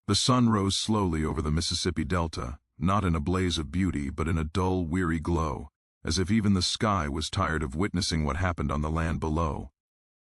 The sun rose slowly over the Mississippi Delta, not in a blaze of beauty but in a dull, weary glow, as if even the sky was tired of witnessing what happened on the land below.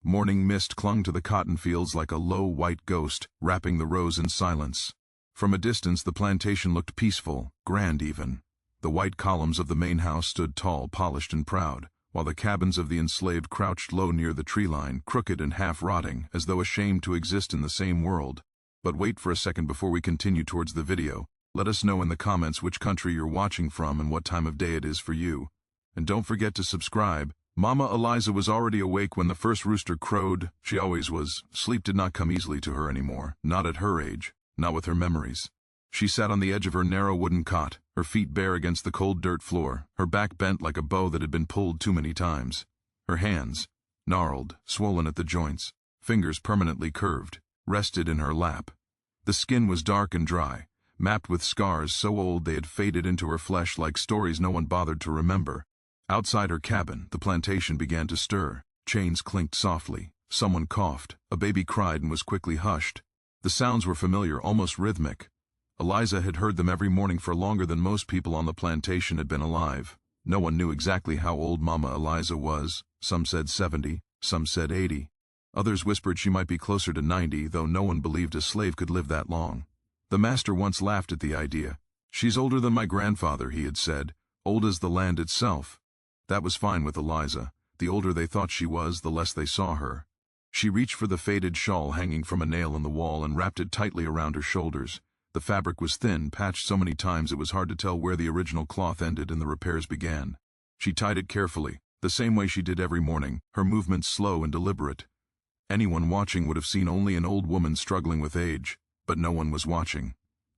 Morning mist clung to the cotton fields like a low white ghost, wrapping the rows in silence. From a distance the plantation looked peaceful, grand even. The white columns of the main house stood tall, polished and proud, while the cabins of the enslaved crouched low near the tree line, crooked and half-rotting, as though ashamed to exist in the same world. But wait for a second before we continue towards the video. Let us know in the comments which country you're watching from and what time of day it is for you. And don't forget to subscribe. Mama Eliza was already awake when the first rooster crowed. She always was. Sleep did not come easily to her anymore, not at her age, not with her memories. She sat on the edge of her narrow wooden cot, her feet bare against the cold dirt floor, her back bent like a bow that had been pulled too many times. Her hands, gnarled, swollen at the joints, fingers permanently curved, rested in her lap. The skin was dark and dry, mapped with scars so old they had faded into her flesh like stories no one bothered to remember. Outside her cabin, the plantation began to stir. Chains clinked softly. Someone coughed. A baby cried and was quickly hushed. The sounds were familiar, almost rhythmic. Eliza had heard them every morning for longer than most people on the plantation had been alive. No one knew exactly how old Mama Eliza was. Some said 70, some said 80. Others whispered she might be closer to 90, though no one believed a slave could live that long. The master once laughed at the idea. "She's older than my grandfather," he had said, "old as the land itself." That was fine with Eliza. The older they thought she was, the less they saw her. She reached for the faded shawl hanging from a nail in the wall and wrapped it tightly around her shoulders. The fabric was thin, patched so many times it was hard to tell where the original cloth ended and the repairs began. She tied it carefully, the same way she did every morning, her movements slow and deliberate. Anyone watching would have seen only an old woman struggling with age, but no one was watching.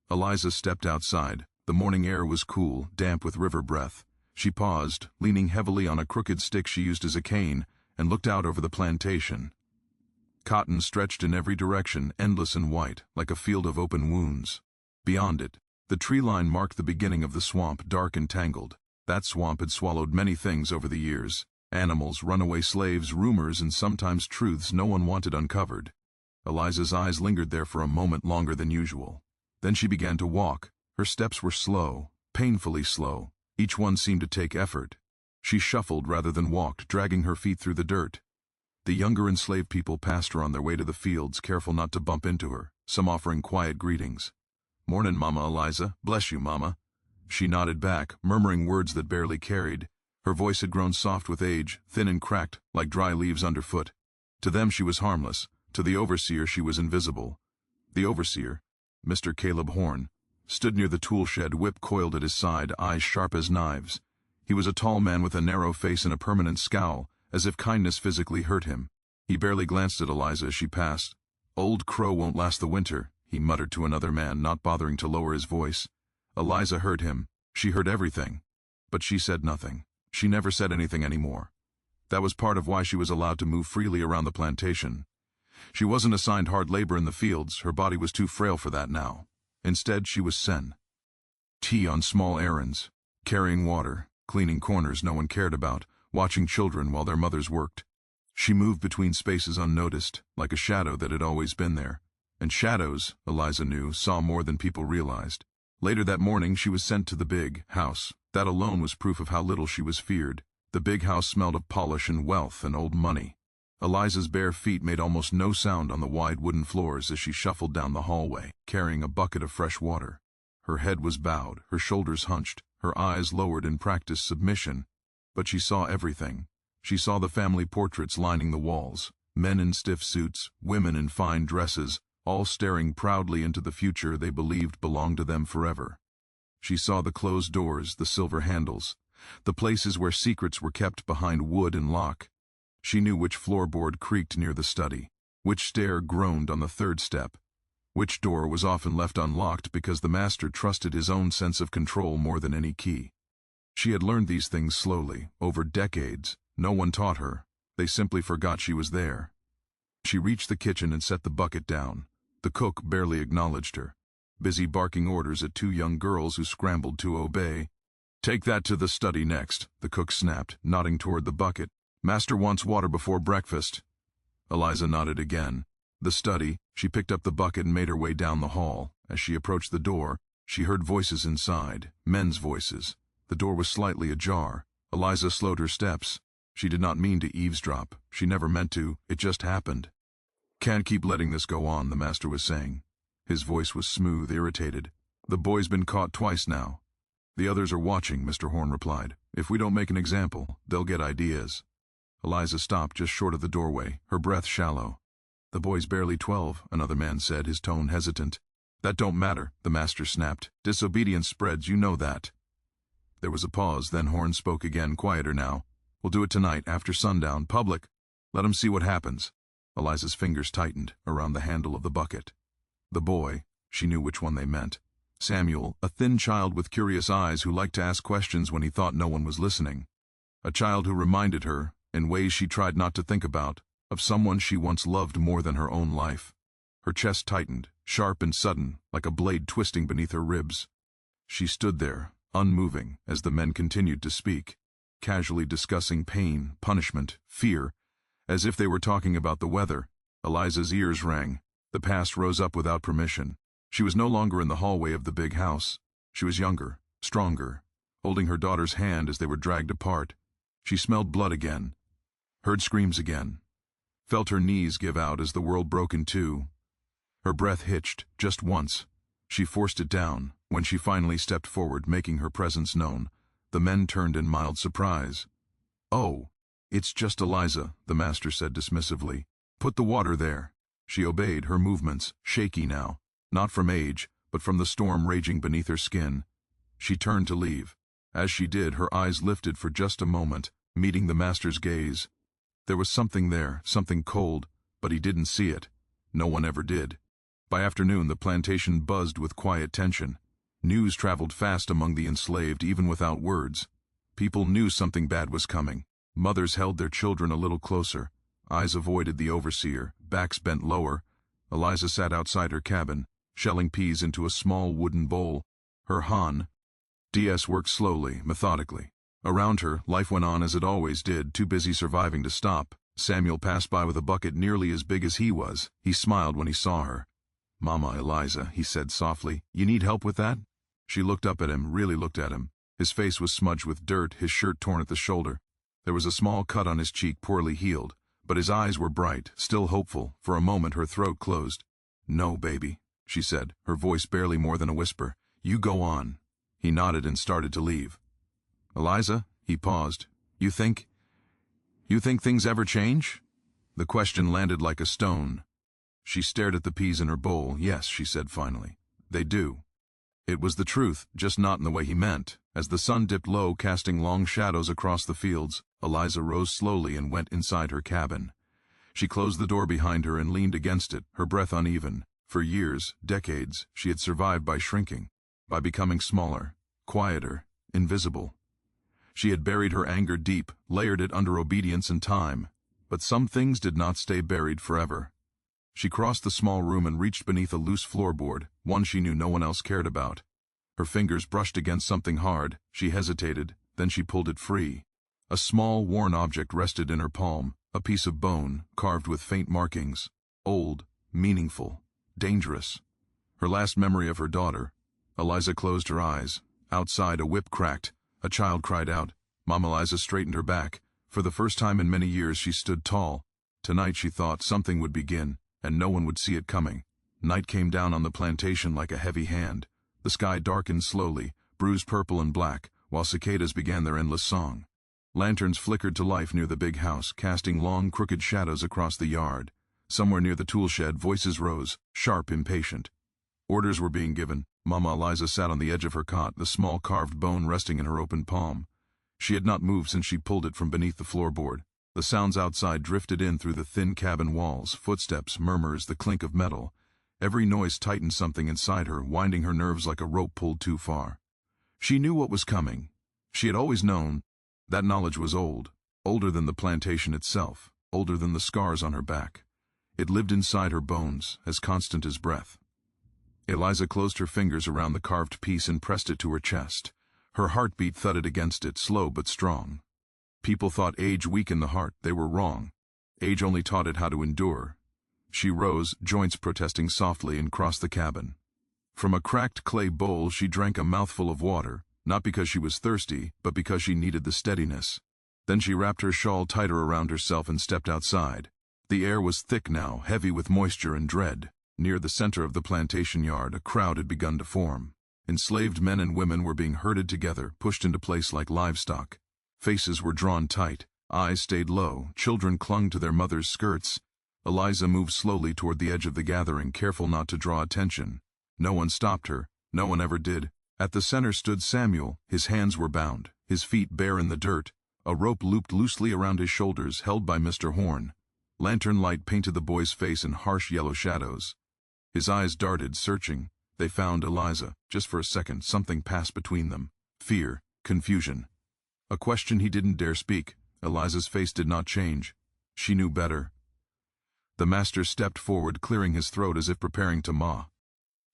Eliza stepped outside. The morning air was cool, damp with river breath. She paused, leaning heavily on a crooked stick she used as a cane, and looked out over the plantation. Cotton stretched in every direction, endless and white, like a field of open wounds. Beyond it, the tree line marked the beginning of the swamp, dark and tangled. That swamp had swallowed many things over the years. Animals, runaway slaves, rumors, and sometimes truths no one wanted uncovered. Eliza's eyes lingered there for a moment longer than usual. Then she began to walk. Her steps were slow, painfully slow. Each one seemed to take effort. She shuffled rather than walked, dragging her feet through the dirt. The younger enslaved people passed her on their way to the fields, careful not to bump into her, some offering quiet greetings. "Mornin', Mama Eliza. Bless you, Mama." She nodded back, murmuring words that barely carried. Her voice had grown soft with age, thin and cracked, like dry leaves underfoot. To them she was harmless. To the overseer she was invisible. The overseer, Mr. Caleb Horn, stood near the tool shed, whip coiled at his side, eyes sharp as knives. He was a tall man with a narrow face and a permanent scowl, as if kindness physically hurt him. He barely glanced at Eliza as she passed. "Old Crow won't last the winter," he muttered to another man, not bothering to lower his voice. Eliza heard him. She heard everything. But she said nothing. She never said anything anymore. That was part of why she was allowed to move freely around the plantation. She wasn't assigned hard labor in the fields. Her body was too frail for that now. Instead, she was sent tea on small errands, carrying water, cleaning corners no one cared about, watching children while their mothers worked. She moved between spaces unnoticed, like a shadow that had always been there. And shadows, Eliza knew, saw more than people realized. Later that morning, she was sent to the big house. That alone was proof of how little she was feared. The big house smelled of polish and wealth and old money. Eliza's bare feet made almost no sound on the wide wooden floors as she shuffled down the hallway, carrying a bucket of fresh water. Her head was bowed, her shoulders hunched, her eyes lowered in practiced submission. But she saw everything. She saw the family portraits lining the walls, men in stiff suits, women in fine dresses, all staring proudly into the future they believed belonged to them forever. She saw the closed doors, the silver handles, the places where secrets were kept behind wood and lock. She knew which floorboard creaked near the study, which stair groaned on the third step, which door was often left unlocked because the master trusted his own sense of control more than any key. She had learned these things slowly, over decades. No one taught her. They simply forgot she was there. She reached the kitchen and set the bucket down. The cook barely acknowledged her, busy barking orders at two young girls who scrambled to obey. "Take that to the study next," the cook snapped, nodding toward the bucket. "Master wants water before breakfast." Eliza nodded again. The study, she picked up the bucket and made her way down the hall. As she approached the door, she heard voices inside, men's voices. The door was slightly ajar. Eliza slowed her steps. She did not mean to eavesdrop. She never meant to. It just happened. "Can't keep letting this go on," the master was saying. His voice was smooth, irritated. "The boy's been caught twice now." "The others are watching," Mr. Horn replied. "If we don't make an example, they'll get ideas." Eliza stopped just short of the doorway, her breath shallow. "The boy's barely 12, another man said, his tone hesitant. "That don't matter," the master snapped. "Disobedience spreads, you know that." There was a pause, then Horn spoke again, quieter now. "We'll do it tonight, after sundown, public. Let 'em see what happens." Eliza's fingers tightened around the handle of the bucket. The boy, she knew which one they meant. Samuel, a thin child with curious eyes who liked to ask questions when he thought no one was listening. A child who reminded her, in ways she tried not to think about, of someone she once loved more than her own life. Her chest tightened, sharp and sudden, like a blade twisting beneath her ribs. She stood there, unmoving, as the men continued to speak, casually discussing pain, punishment, fear, as if they were talking about the weather. Eliza's ears rang. The past rose up without permission. She was no longer in the hallway of the big house. She was younger, stronger, holding her daughter's hand as they were dragged apart. She smelled blood again, heard screams again, felt her knees give out as the world broke in two. Her breath hitched, just once. She forced it down. When she finally stepped forward, making her presence known, the men turned in mild surprise. "Oh, it's just Eliza," the master said dismissively. "Put the water there." She obeyed, her movements shaky now, not from age, but from the storm raging beneath her skin. She turned to leave. As she did, her eyes lifted for just a moment, meeting the master's gaze. There was something there, something cold, but he didn't see it. No one ever did. By afternoon, the plantation buzzed with quiet tension. News traveled fast among the enslaved, even without words. People knew something bad was coming. Mothers held their children a little closer. Eyes avoided the overseer, backs bent lower. Eliza sat outside her cabin, shelling peas into a small wooden bowl. Her DS worked slowly, methodically. Around her, life went on as it always did, too busy surviving to stop. Samuel passed by with a bucket nearly as big as he was. He smiled when he saw her. "Mama Eliza," he said softly, "you need help with that?" She looked up at him, really looked at him. His face was smudged with dirt, his shirt torn at the shoulder. There was a small cut on his cheek, poorly healed, but his eyes were bright, still hopeful. For a moment her throat closed. "No, baby," she said, her voice barely more than a whisper. "You go on." He nodded and started to leave. "Eliza," he paused, You think things ever change?" The question landed like a stone. She stared at the peas in her bowl. "Yes," she said finally. "They do." It was the truth, just not in the way he meant. As the sun dipped low, casting long shadows across the fields, Eliza rose slowly and went inside her cabin. She closed the door behind her and leaned against it, her breath uneven. For years, decades, she had survived by shrinking, by becoming smaller, quieter, invisible. She had buried her anger deep, layered it under obedience and time. But some things did not stay buried forever. She crossed the small room and reached beneath a loose floorboard, one she knew no one else cared about. Her fingers brushed against something hard. She hesitated, then she pulled it free. A small, worn object rested in her palm, a piece of bone, carved with faint markings. Old, meaningful, dangerous. Her last memory of her daughter. Eliza closed her eyes. Outside, a whip cracked. A child cried out. Mama Eliza straightened her back. For the first time in many years, she stood tall. Tonight, she thought, something would begin, and no one would see it coming. Night came down on the plantation like a heavy hand. The sky darkened slowly, bruised purple and black, while cicadas began their endless song. Lanterns flickered to life near the big house, casting long, crooked shadows across the yard. Somewhere near the tool shed, voices rose, sharp, impatient. Orders were being given. Mama Eliza sat on the edge of her cot, the small carved bone resting in her open palm. She had not moved since she pulled it from beneath the floorboard. The sounds outside drifted in through the thin cabin walls, footsteps, murmurs, the clink of metal. Every noise tightened something inside her, winding her nerves like a rope pulled too far. She knew what was coming. She had always known. That knowledge was old, older than the plantation itself, older than the scars on her back. It lived inside her bones, as constant as breath. Eliza closed her fingers around the carved piece and pressed it to her chest. Her heartbeat thudded against it, slow but strong. People thought age weakened the heart. They were wrong. Age only taught it how to endure. She rose, joints protesting softly, and crossed the cabin. From a cracked clay bowl she drank a mouthful of water, not because she was thirsty, but because she needed the steadiness. Then she wrapped her shawl tighter around herself and stepped outside. The air was thick now, heavy with moisture and dread. Near the center of the plantation yard, a crowd had begun to form. Enslaved men and women were being herded together, pushed into place like livestock. Faces were drawn tight, eyes stayed low, children clung to their mothers' skirts. Eliza moved slowly toward the edge of the gathering, careful not to draw attention. No one stopped her, no one ever did. At the center stood Samuel, his hands were bound, his feet bare in the dirt, a rope looped loosely around his shoulders, held by Mr. Horn. Lantern light painted the boy's face in harsh yellow shadows. His eyes darted, searching. They found Eliza. Just for a second, something passed between them. Fear, confusion. A question he didn't dare speak. Eliza's face did not change. She knew better. The master stepped forward, clearing his throat as if preparing to maw.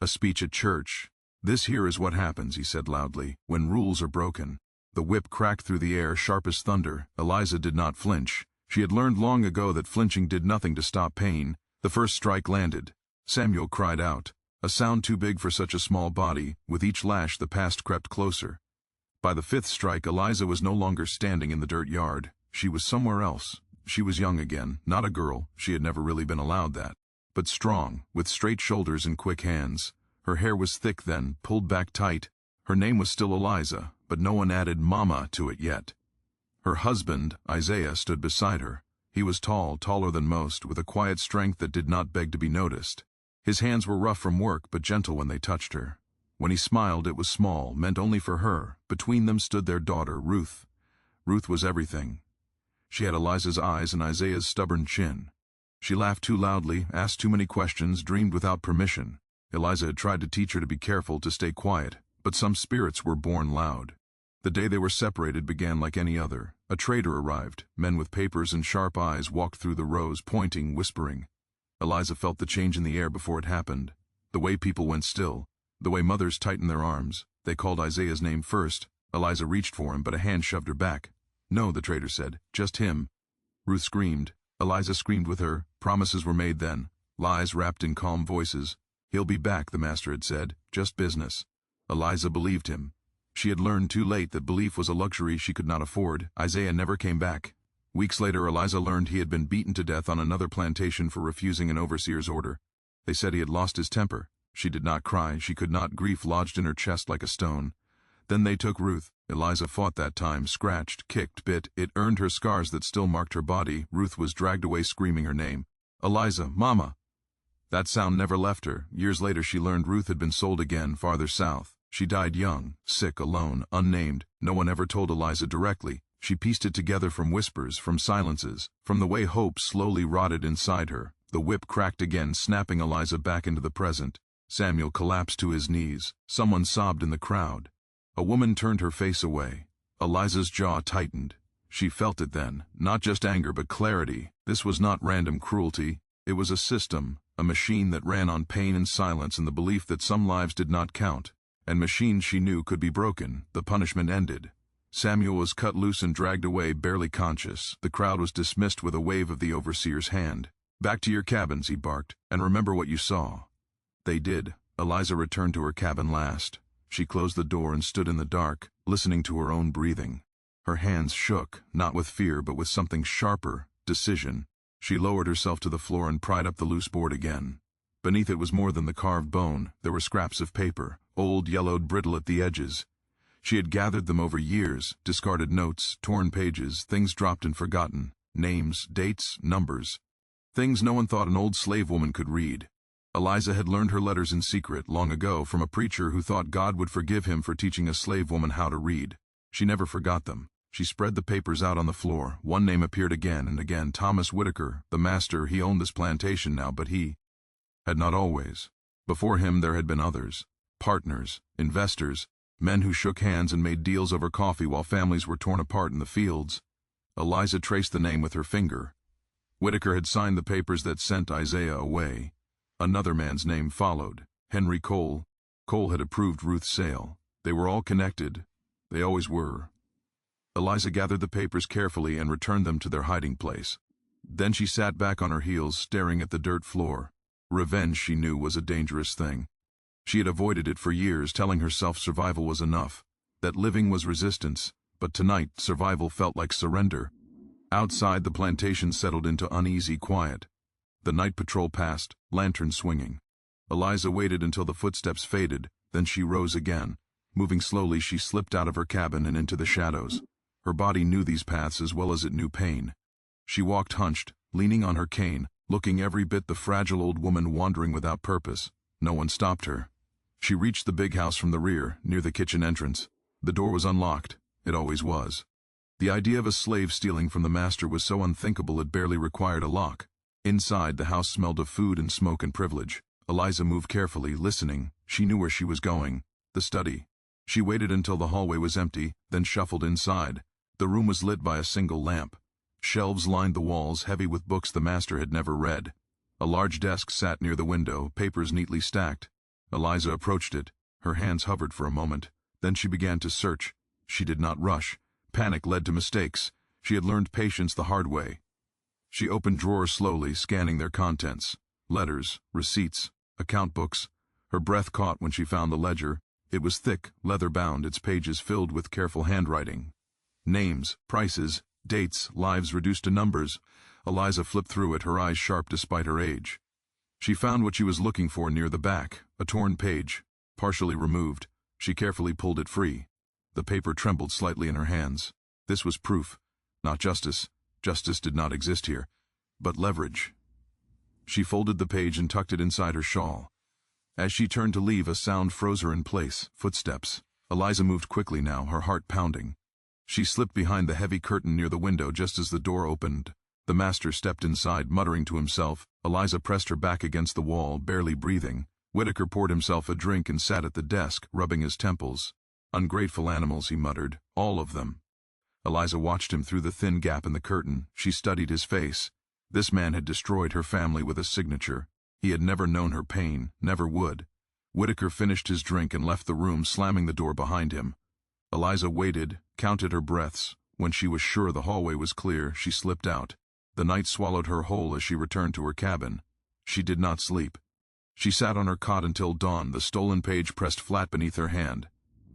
A speech at church. "This here is what happens," he said loudly, "when rules are broken." The whip cracked through the air, sharp as thunder. Eliza did not flinch. She had learned long ago that flinching did nothing to stop pain. The first strike landed. Samuel cried out. A sound too big for such a small body. With each lash the past crept closer. By the fifth strike, Eliza was no longer standing in the dirt yard. She was somewhere else. She was young again, not a girl, she had never really been allowed that, but strong, with straight shoulders and quick hands. Her hair was thick then, pulled back tight. Her name was still Eliza, but no one added "Mama" to it yet. Her husband, Isaiah, stood beside her. He was tall, taller than most, with a quiet strength that did not beg to be noticed. His hands were rough from work, but gentle when they touched her. When he smiled, it was small, meant only for her. Between them stood their daughter, Ruth. Ruth was everything. She had Eliza's eyes and Isaiah's stubborn chin. She laughed too loudly, asked too many questions, dreamed without permission. Eliza had tried to teach her to be careful, to stay quiet, but some spirits were born loud. The day they were separated began like any other. A trader arrived. Men with papers and sharp eyes walked through the rows, pointing, whispering. Eliza felt the change in the air before it happened. The way people went still. The way mothers tightened their arms. They called Isaiah's name first. Eliza reached for him, but a hand shoved her back. "No," the trader said. "Just him." Ruth screamed. Eliza screamed with her. Promises were made then. Lies wrapped in calm voices. "He'll be back," the master had said. "Just business." Eliza believed him. She had learned too late that belief was a luxury she could not afford. Isaiah never came back. Weeks later, Eliza learned he had been beaten to death on another plantation for refusing an overseer's order. They said he had lost his temper. She did not cry. She could not. Grief lodged in her chest like a stone. Then they took Ruth. Eliza fought that time, scratched, kicked, bit. It earned her scars that still marked her body. Ruth was dragged away screaming her name. "Eliza, Mama!" That sound never left her. Years later she learned Ruth had been sold again, farther south. She died young, sick, alone, unnamed. No one ever told Eliza directly. She pieced it together from whispers, from silences, from the way hope slowly rotted inside her. The whip cracked again, snapping Eliza back into the present. Samuel collapsed to his knees. Someone sobbed in the crowd. A woman turned her face away. Eliza's jaw tightened. She felt it then, not just anger but clarity. This was not random cruelty. It was a system, a machine that ran on pain and silence and the belief that some lives did not count. And machines she knew could be broken. The punishment ended. Samuel was cut loose and dragged away, barely conscious. The crowd was dismissed with a wave of the overseer's hand. "Back to your cabins," he barked, "and remember what you saw." They did. Eliza returned to her cabin last. She closed the door and stood in the dark, listening to her own breathing. Her hands shook, not with fear but with something sharper, decision. She lowered herself to the floor and pried up the loose board again. Beneath it was more than the carved bone. There were scraps of paper, old, yellowed, brittle at the edges. She had gathered them over years, discarded notes, torn pages, things dropped and forgotten, names, dates, numbers. Things no one thought an old slave woman could read. Eliza had learned her letters in secret, long ago, from a preacher who thought God would forgive him for teaching a slave woman how to read. She never forgot them. She spread the papers out on the floor. One name appeared again and again. Thomas Whitaker, the master. He owned this plantation now, but he had not always. Before him there had been others. Partners, investors, men who shook hands and made deals over coffee while families were torn apart in the fields. Eliza traced the name with her finger. Whitaker had signed the papers that sent Isaiah away. Another man's name followed, Henry Cole. Cole had approved Ruth's sale. They were all connected. They always were. Eliza gathered the papers carefully and returned them to their hiding place. Then she sat back on her heels, staring at the dirt floor. Revenge, she knew, was a dangerous thing. She had avoided it for years, telling herself survival was enough, that living was resistance, but tonight survival felt like surrender. Outside, the plantation settled into uneasy quiet. The night patrol passed, lantern swinging. Eliza waited until the footsteps faded, then she rose again. Moving slowly, she slipped out of her cabin and into the shadows. Her body knew these paths as well as it knew pain. She walked hunched, leaning on her cane, looking every bit the fragile old woman wandering without purpose. No one stopped her. She reached the big house from the rear, near the kitchen entrance. The door was unlocked. It always was. The idea of a slave stealing from the master was so unthinkable it barely required a lock. Inside, the house smelled of food and smoke and privilege. Eliza moved carefully, listening. She knew where she was going. The study. She waited until the hallway was empty, then shuffled inside. The room was lit by a single lamp. Shelves lined the walls, heavy with books the master had never read. A large desk sat near the window, papers neatly stacked. Eliza approached it. Her hands hovered for a moment. Then she began to search. She did not rush. Panic led to mistakes. She had learned patience the hard way. She opened drawers slowly, scanning their contents. Letters, receipts, account books. Her breath caught when she found the ledger. It was thick, leather-bound, its pages filled with careful handwriting. Names, prices, dates, lives reduced to numbers. Eliza flipped through it, her eyes sharp despite her age. She found what she was looking for near the back, a torn page, partially removed. She carefully pulled it free. The paper trembled slightly in her hands. This was proof, not justice. Justice did not exist here, but leverage. She folded the page and tucked it inside her shawl. As she turned to leave, a sound froze her in place. Footsteps. Eliza moved quickly now, her heart pounding. She slipped behind the heavy curtain near the window just as the door opened. The master stepped inside, muttering to himself. Eliza pressed her back against the wall, barely breathing. Whitaker poured himself a drink and sat at the desk, rubbing his temples. "Ungrateful animals," he muttered. "All of them." Eliza watched him through the thin gap in the curtain. She studied his face. This man had destroyed her family with a signature. He had never known her pain, never would. Whitaker finished his drink and left the room, slamming the door behind him. Eliza waited, counted her breaths. When she was sure the hallway was clear, she slipped out. The night swallowed her whole as she returned to her cabin. She did not sleep. She sat on her cot until dawn, the stolen page pressed flat beneath her hand.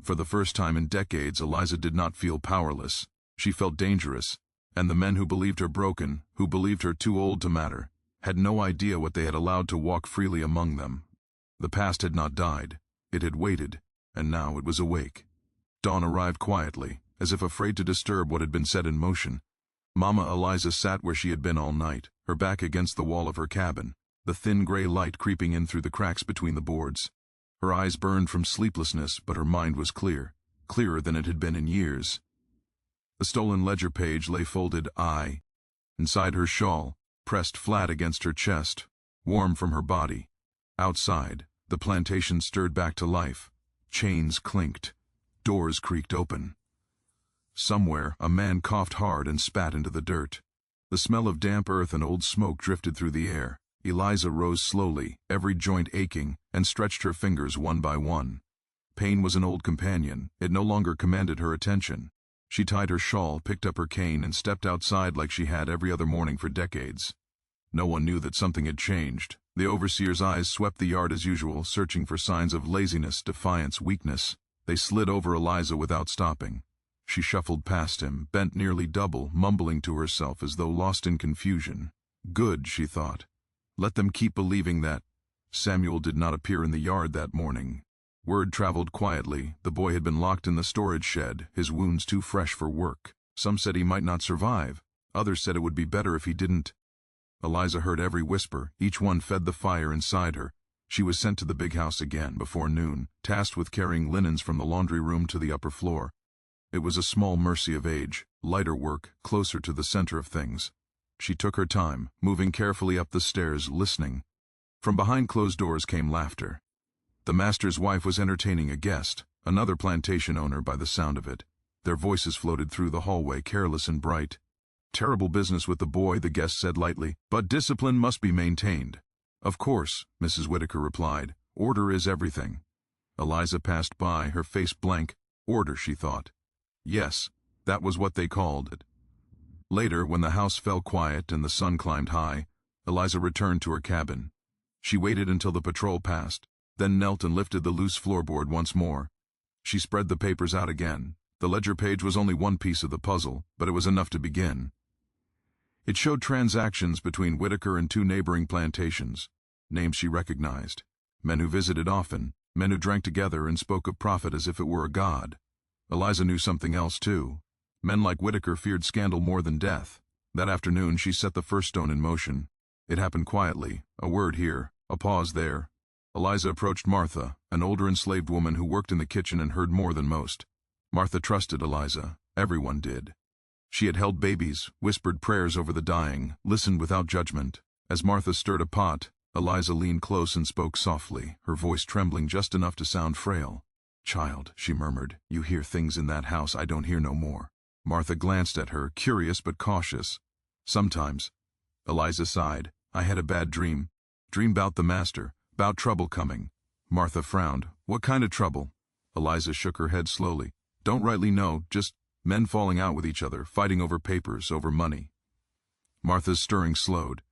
For the first time in decades, Eliza did not feel powerless. She felt dangerous, and the men who believed her broken, who believed her too old to matter, had no idea what they had allowed to walk freely among them. The past had not died. It had waited, and now it was awake. Dawn arrived quietly, as if afraid to disturb what had been set in motion. Mama Eliza sat where she had been all night, her back against the wall of her cabin, the thin gray light creeping in through the cracks between the boards. Her eyes burned from sleeplessness, but her mind was clear, clearer than it had been in years. The stolen ledger page lay folded inside her shawl, pressed flat against her chest, warm from her body. Outside, the plantation stirred back to life. Chains clinked. Doors creaked open. Somewhere, a man coughed hard and spat into the dirt. The smell of damp earth and old smoke drifted through the air. Eliza rose slowly, every joint aching, and stretched her fingers one by one. Pain was an old companion. It no longer commanded her attention. She tied her shawl, picked up her cane, and stepped outside like she had every other morning for decades. No one knew that something had changed. The overseer's eyes swept the yard as usual, searching for signs of laziness, defiance, weakness. They slid over Eliza without stopping. She shuffled past him, bent nearly double, mumbling to herself as though lost in confusion. Good, she thought. Let them keep believing that. Samuel did not appear in the yard that morning. Word traveled quietly. The boy had been locked in the storage shed, his wounds too fresh for work. Some said he might not survive. Others said it would be better if he didn't. Eliza heard every whisper. Each one fed the fire inside her. She was sent to the big house again before noon, tasked with carrying linens from the laundry room to the upper floor. It was a small mercy of age, lighter work, closer to the center of things. She took her time, moving carefully up the stairs, listening. From behind closed doors came laughter. The master's wife was entertaining a guest, another plantation owner by the sound of it. Their voices floated through the hallway, careless and bright. "Terrible business with the boy," the guest said lightly, "but discipline must be maintained." "Of course," Mrs. Whitaker replied. "Order is everything." Eliza passed by, her face blank. Order, she thought. Yes, that was what they called it. Later, when the house fell quiet and the sun climbed high, Eliza returned to her cabin. She waited until the patrol passed. then knelt and lifted the loose floorboard once more. She spread the papers out again. The ledger page was only one piece of the puzzle, but it was enough to begin. It showed transactions between Whitaker and 2 neighboring plantations, names she recognized, men who visited often, men who drank together and spoke of profit as if it were a god. Eliza knew something else too. Men like Whitaker feared scandal more than death. That afternoon she set the first stone in motion. It happened quietly, a word here, a pause there. Eliza approached Martha, an older enslaved woman who worked in the kitchen and heard more than most. Martha trusted Eliza. Everyone did. She had held babies, whispered prayers over the dying, listened without judgment. As Martha stirred a pot, Eliza leaned close and spoke softly, her voice trembling just enough to sound frail. "Child," she murmured, "you hear things in that house I don't hear no more." Martha glanced at her, curious but cautious. "Sometimes." Eliza sighed. "I had a bad dream. Dream 'bout the master, 'bout trouble coming." Martha frowned. "What kind of trouble?" Eliza shook her head slowly. "Don't rightly know, just men falling out with each other, fighting over papers, over money." Martha's stirring slowed.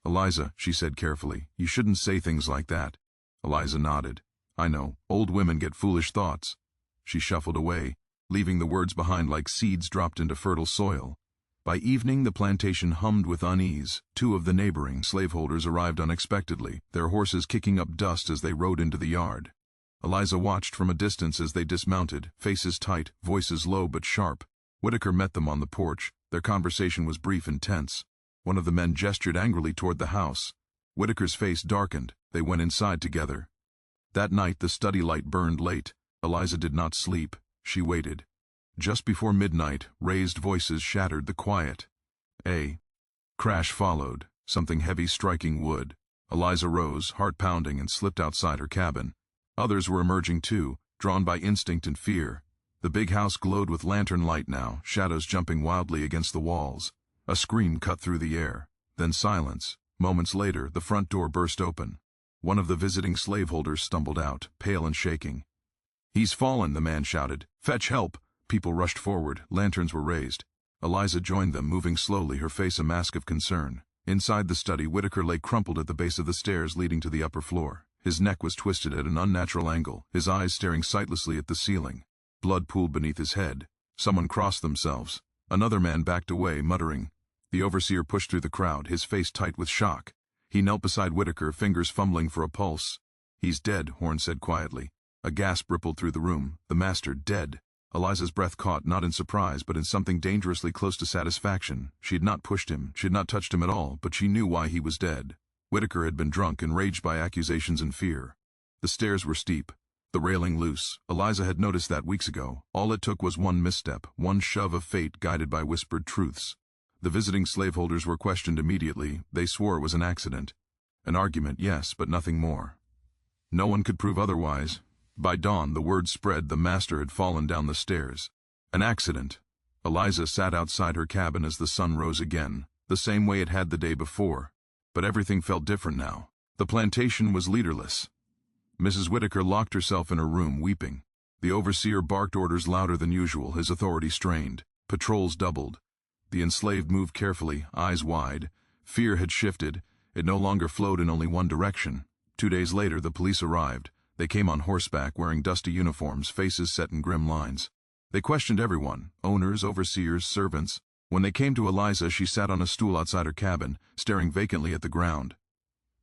"Eliza," she said carefully, "you shouldn't say things like that." Eliza nodded. "I know, old women get foolish thoughts." She shuffled away, leaving the words behind like seeds dropped into fertile soil. By evening the plantation hummed with unease. 2 of the neighboring slaveholders arrived unexpectedly, their horses kicking up dust as they rode into the yard. Eliza watched from a distance as they dismounted, faces tight, voices low but sharp. Whitaker met them on the porch. Their conversation was brief and tense. One of the men gestured angrily toward the house. Whitaker's face darkened. They went inside together. That night the study light burned late. Eliza did not sleep. She waited. Just before midnight, raised voices shattered the quiet. A crash followed, something heavy striking wood. Eliza rose, heart pounding, and slipped outside her cabin. Others were emerging too, drawn by instinct and fear. The big house glowed with lantern light now, shadows jumping wildly against the walls. A scream cut through the air. Then silence. Moments later, the front door burst open. One of the visiting slaveholders stumbled out, pale and shaking. "He's fallen," the man shouted. "Fetch help!" People rushed forward, lanterns were raised. Eliza joined them, moving slowly, her face a mask of concern. Inside the study, Whitaker lay crumpled at the base of the stairs leading to the upper floor. His neck was twisted at an unnatural angle, his eyes staring sightlessly at the ceiling. Blood pooled beneath his head. Someone crossed themselves. Another man backed away, muttering. The overseer pushed through the crowd, his face tight with shock. He knelt beside Whitaker, fingers fumbling for a pulse. "He's dead," Horn said quietly. A gasp rippled through the room. The master dead. Eliza's breath caught, not in surprise, but in something dangerously close to satisfaction. She had not pushed him, she had not touched him at all, but she knew why he was dead. Whitaker had been drunk, enraged by accusations and fear. The stairs were steep, the railing loose. Eliza had noticed that weeks ago. All it took was one misstep, one shove of fate guided by whispered truths. The visiting slaveholders were questioned immediately. They swore it was an accident. An argument, yes, but nothing more. No one could prove otherwise. By dawn, the word spread: the master had fallen down the stairs. An accident. Eliza sat outside her cabin as the sun rose again, the same way it had the day before. But everything felt different now. The plantation was leaderless. Mrs. Whitaker locked herself in her room, weeping. The overseer barked orders louder than usual, his authority strained. Patrols doubled. The enslaved moved carefully, eyes wide. Fear had shifted. It no longer flowed in only one direction. 2 days later, the police arrived. They came on horseback, wearing dusty uniforms, faces set in grim lines. They questioned everyone, owners, overseers, servants. When they came to Eliza, she sat on a stool outside her cabin, staring vacantly at the ground.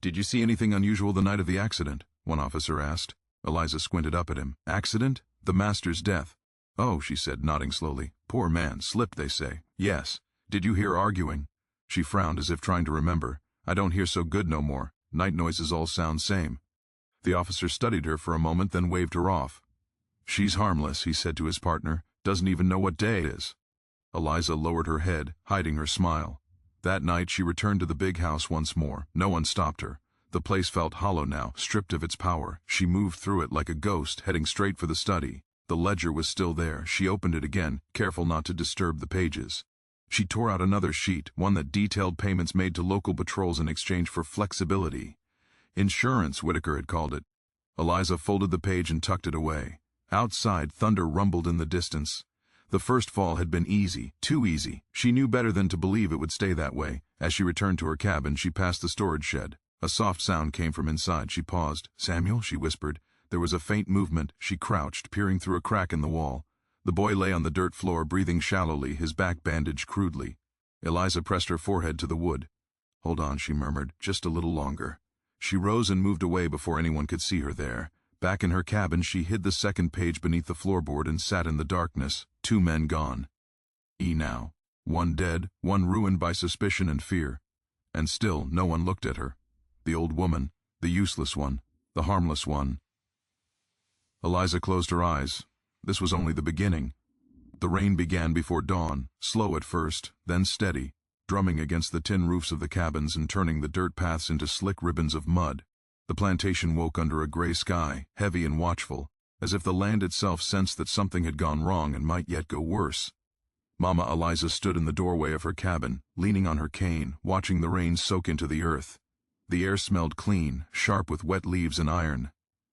"Did you see anything unusual the night of the accident?" one officer asked. Eliza squinted up at him. "Accident? The master's death." "Oh," she said, nodding slowly. "Poor man, slipped, they say." "Yes." "Did you hear arguing?" She frowned as if trying to remember. "I don't hear so good no more. Night noises all sound same." The officer studied her for a moment, then waved her off. "She's harmless," he said to his partner. "Doesn't even know what day it is." Eliza lowered her head, hiding her smile. That night she returned to the big house once more. No one stopped her. The place felt hollow now, stripped of its power. She moved through it like a ghost, heading straight for the study. The ledger was still there. She opened it again, careful not to disturb the pages. She tore out another sheet, one that detailed payments made to local patrols in exchange for flexibility. Insurance, Whitaker had called it. Eliza folded the page and tucked it away. Outside, thunder rumbled in the distance. The first fall had been easy, too easy. She knew better than to believe it would stay that way. As she returned to her cabin, she passed the storage shed. A soft sound came from inside. She paused. "Samuel," she whispered. There was a faint movement. She crouched, peering through a crack in the wall. The boy lay on the dirt floor, breathing shallowly, his back bandaged crudely. Eliza pressed her forehead to the wood. "Hold on," she murmured. "Just a little longer." She rose and moved away before anyone could see her there. Back in her cabin, she hid the second page beneath the floorboard and sat in the darkness. 2 men gone. Now. 1 dead, 1 ruined by suspicion and fear. And still, no one looked at her. The old woman, the useless one, the harmless one. Eliza closed her eyes. This was only the beginning. The rain began before dawn, slow at first, then steady, drumming against the tin roofs of the cabins and turning the dirt paths into slick ribbons of mud. The plantation woke under a gray sky, heavy and watchful, as if the land itself sensed that something had gone wrong and might yet go worse. Mama Eliza stood in the doorway of her cabin, leaning on her cane, watching the rain soak into the earth. The air smelled clean, sharp with wet leaves and iron.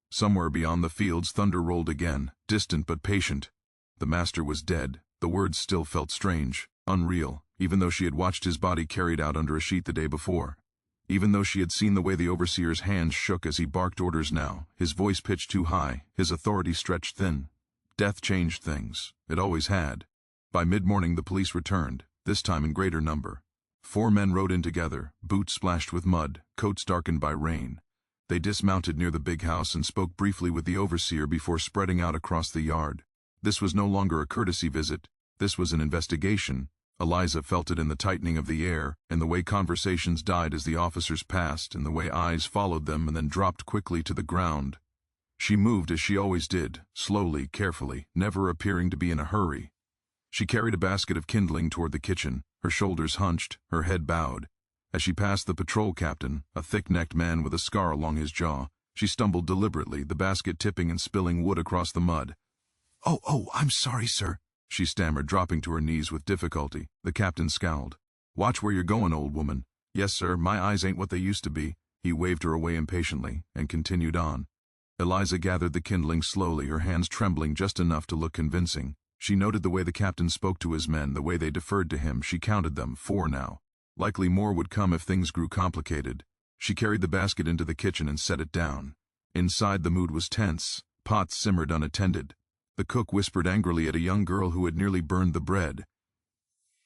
Somewhere beyond the fields, thunder rolled again, distant but patient. The master was dead. The words still felt strange, unreal, even though she had watched his body carried out under a sheet the day before. Even though she had seen the way the overseer's hands shook as he barked orders now, his voice pitched too high, his authority stretched thin. Death changed things. It always had. By mid-morning the police returned, this time in greater number. 4 men rode in together, boots splashed with mud, coats darkened by rain. They dismounted near the big house and spoke briefly with the overseer before spreading out across the yard. This was no longer a courtesy visit. This was an investigation. Eliza felt it in the tightening of the air, in the way conversations died as the officers passed, in the way eyes followed them and then dropped quickly to the ground. She moved as she always did, slowly, carefully, never appearing to be in a hurry. She carried a basket of kindling toward the kitchen, her shoulders hunched, her head bowed. As she passed the patrol captain, a thick-necked man with a scar along his jaw, she stumbled deliberately, the basket tipping and spilling wood across the mud. Oh, I'm sorry, sir," she stammered, dropping to her knees with difficulty. The captain scowled. "Watch where you're going, old woman." "Yes, sir, my eyes ain't what they used to be." He waved her away impatiently, and continued on. Eliza gathered the kindling slowly, her hands trembling just enough to look convincing. She noted the way the captain spoke to his men, the way they deferred to him. She counted them, 4 now. Likely more would come if things grew complicated. She carried the basket into the kitchen and set it down. Inside the mood was tense. Pots simmered unattended. The cook whispered angrily at a young girl who had nearly burned the bread.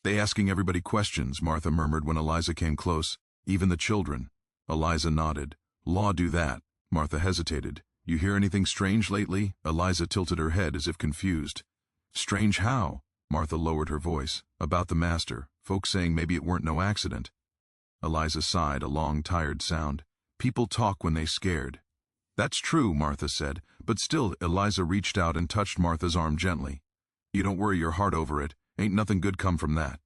"They asking everybody questions," Martha murmured when Eliza came close. "Even the children." Eliza nodded. "Law do that." Martha hesitated. "You hear anything strange lately?" Eliza tilted her head as if confused. "Strange how?" Martha lowered her voice. "About the master. Folks saying maybe it weren't no accident." Eliza sighed, a long, tired sound. "People talk when they scared." "That's true," Martha said, but still Eliza reached out and touched Martha's arm gently. "You don't worry your heart over it. Ain't nothing good come from that."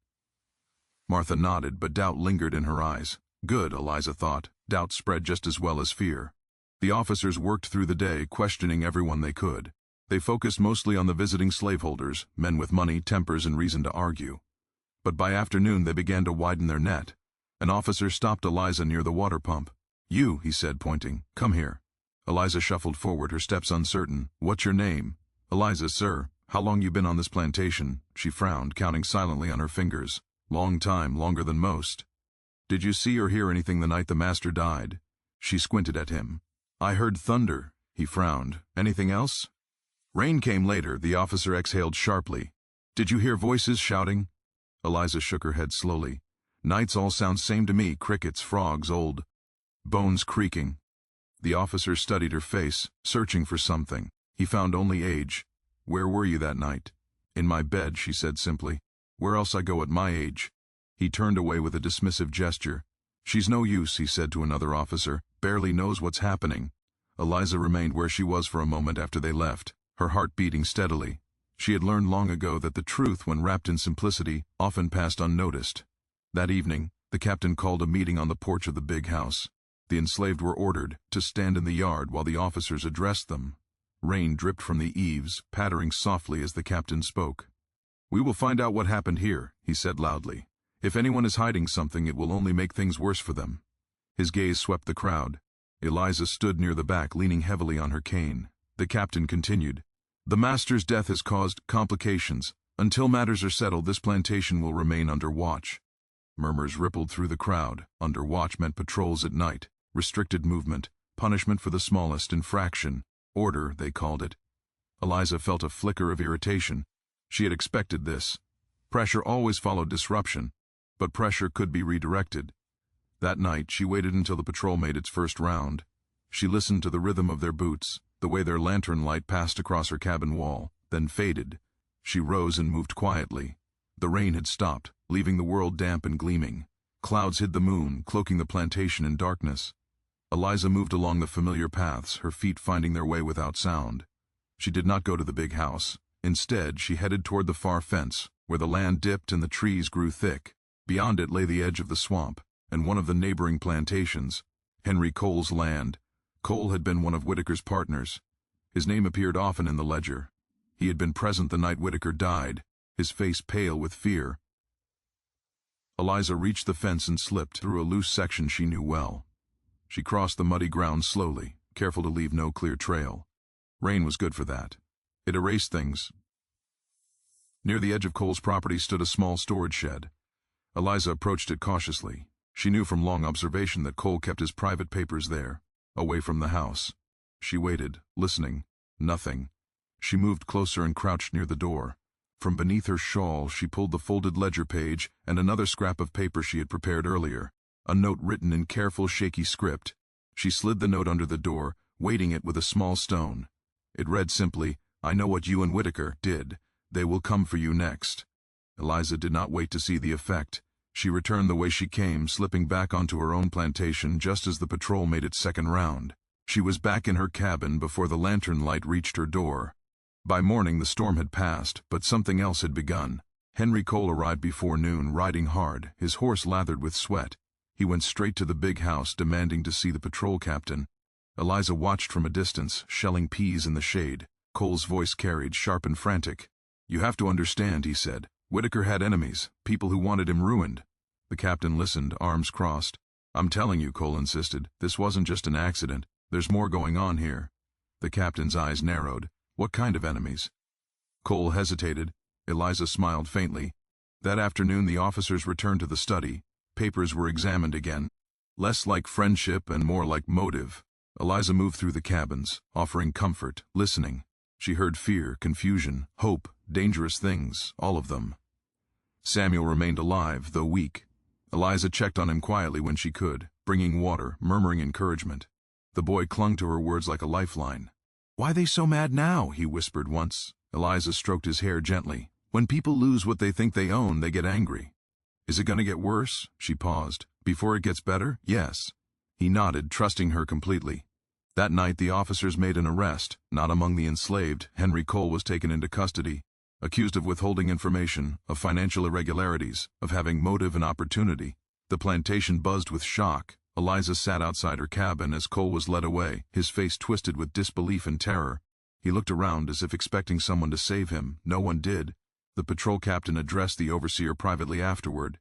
Martha nodded, but doubt lingered in her eyes. Good, Eliza thought. Doubt spread just as well as fear. The officers worked through the day, questioning everyone they could. They focused mostly on the visiting slaveholders, men with money, tempers, and reason to argue. But by afternoon they began to widen their net. An officer stopped Eliza near the water pump. "You," he said, pointing. "Come here." Eliza shuffled forward, her steps uncertain. "What's your name?" "Eliza, sir." "How long you been on this plantation?" She frowned, counting silently on her fingers. "Long time, longer than most." "Did you see or hear anything the night the master died?" She squinted at him. "I heard thunder." He frowned. "Anything else?" Rain came later. The officer exhaled sharply. "Did you hear voices shouting?" Eliza shook her head slowly. "Nights all sound same to me, crickets, frogs, old bones creaking." The officer studied her face, searching for something. He found only age. "Where were you that night?" "In my bed," she said simply. "Where else I go at my age?" He turned away with a dismissive gesture. "She's no use," he said to another officer. "Barely knows what's happening." Eliza remained where she was for a moment after they left, her heart beating steadily. She had learned long ago that the truth, when wrapped in simplicity, often passed unnoticed. That evening, the captain called a meeting on the porch of the big house. The enslaved were ordered to stand in the yard while the officers addressed them. Rain dripped from the eaves, pattering softly as the captain spoke. "We will find out what happened here," he said loudly. "If anyone is hiding something, it will only make things worse for them." His gaze swept the crowd. Eliza stood near the back, leaning heavily on her cane. The captain continued. "The master's death has caused complications. Until matters are settled, this plantation will remain under watch." Murmurs rippled through the crowd. Under watch meant patrols at night. Restricted movement, punishment for the smallest infraction, order, they called it. Eliza felt a flicker of irritation. She had expected this. Pressure always followed disruption, but pressure could be redirected. That night, she waited until the patrol made its first round. She listened to the rhythm of their boots, the way their lantern light passed across her cabin wall, then faded. She rose and moved quietly. The rain had stopped, leaving the world damp and gleaming. Clouds hid the moon, cloaking the plantation in darkness. Eliza moved along the familiar paths, her feet finding their way without sound. She did not go to the big house. Instead, she headed toward the far fence, where the land dipped and the trees grew thick. Beyond it lay the edge of the swamp, and one of the neighboring plantations, Henry Cole's land. Cole had been one of Whitaker's partners. His name appeared often in the ledger. He had been present the night Whitaker died, his face pale with fear. Eliza reached the fence and slipped through a loose section she knew well. She crossed the muddy ground slowly, careful to leave no clear trail. Rain was good for that. It erased things. Near the edge of Cole's property stood a small storage shed. Eliza approached it cautiously. She knew from long observation that Cole kept his private papers there, away from the house. She waited, listening. Nothing. She moved closer and crouched near the door. From beneath her shawl, she pulled the folded ledger page and another scrap of paper she had prepared earlier, a note written in careful, shaky script. She slid the note under the door, weighting it with a small stone. It read simply, "I know what you and Whitaker did. They will come for you next." Eliza did not wait to see the effect. She returned the way she came, slipping back onto her own plantation just as the patrol made its second round. She was back in her cabin before the lantern light reached her door. By morning the storm had passed, but something else had begun. Henry Cole arrived before noon, riding hard, his horse lathered with sweat. He went straight to the big house, demanding to see the patrol captain. Eliza watched from a distance, shelling peas in the shade. Cole's voice carried, sharp and frantic. "You have to understand," he said. "Whitaker had enemies, people who wanted him ruined." The captain listened, arms crossed. "I'm telling you," Cole insisted, "this wasn't just an accident. There's more going on here." The captain's eyes narrowed. "What kind of enemies?" Cole hesitated. Eliza smiled faintly. That afternoon the officers returned to the study. Papers were examined again. Less like friendship and more like motive. Eliza moved through the cabins, offering comfort, listening. She heard fear, confusion, hope, dangerous things, all of them. Samuel remained alive, though weak. Eliza checked on him quietly when she could, bringing water, murmuring encouragement. The boy clung to her words like a lifeline. "Why they so mad now?" he whispered once. Eliza stroked his hair gently. "When people lose what they think they own, they get angry." "Is it going to get worse?" She paused. "Before it gets better?" "Yes." He nodded, trusting her completely. That night the officers made an arrest. Not among the enslaved, Henry Cole was taken into custody, accused of withholding information, of financial irregularities, of having motive and opportunity. The plantation buzzed with shock. Eliza sat outside her cabin as Cole was led away, his face twisted with disbelief and terror. He looked around as if expecting someone to save him. No one did. The patrol captain addressed the overseer privately afterward.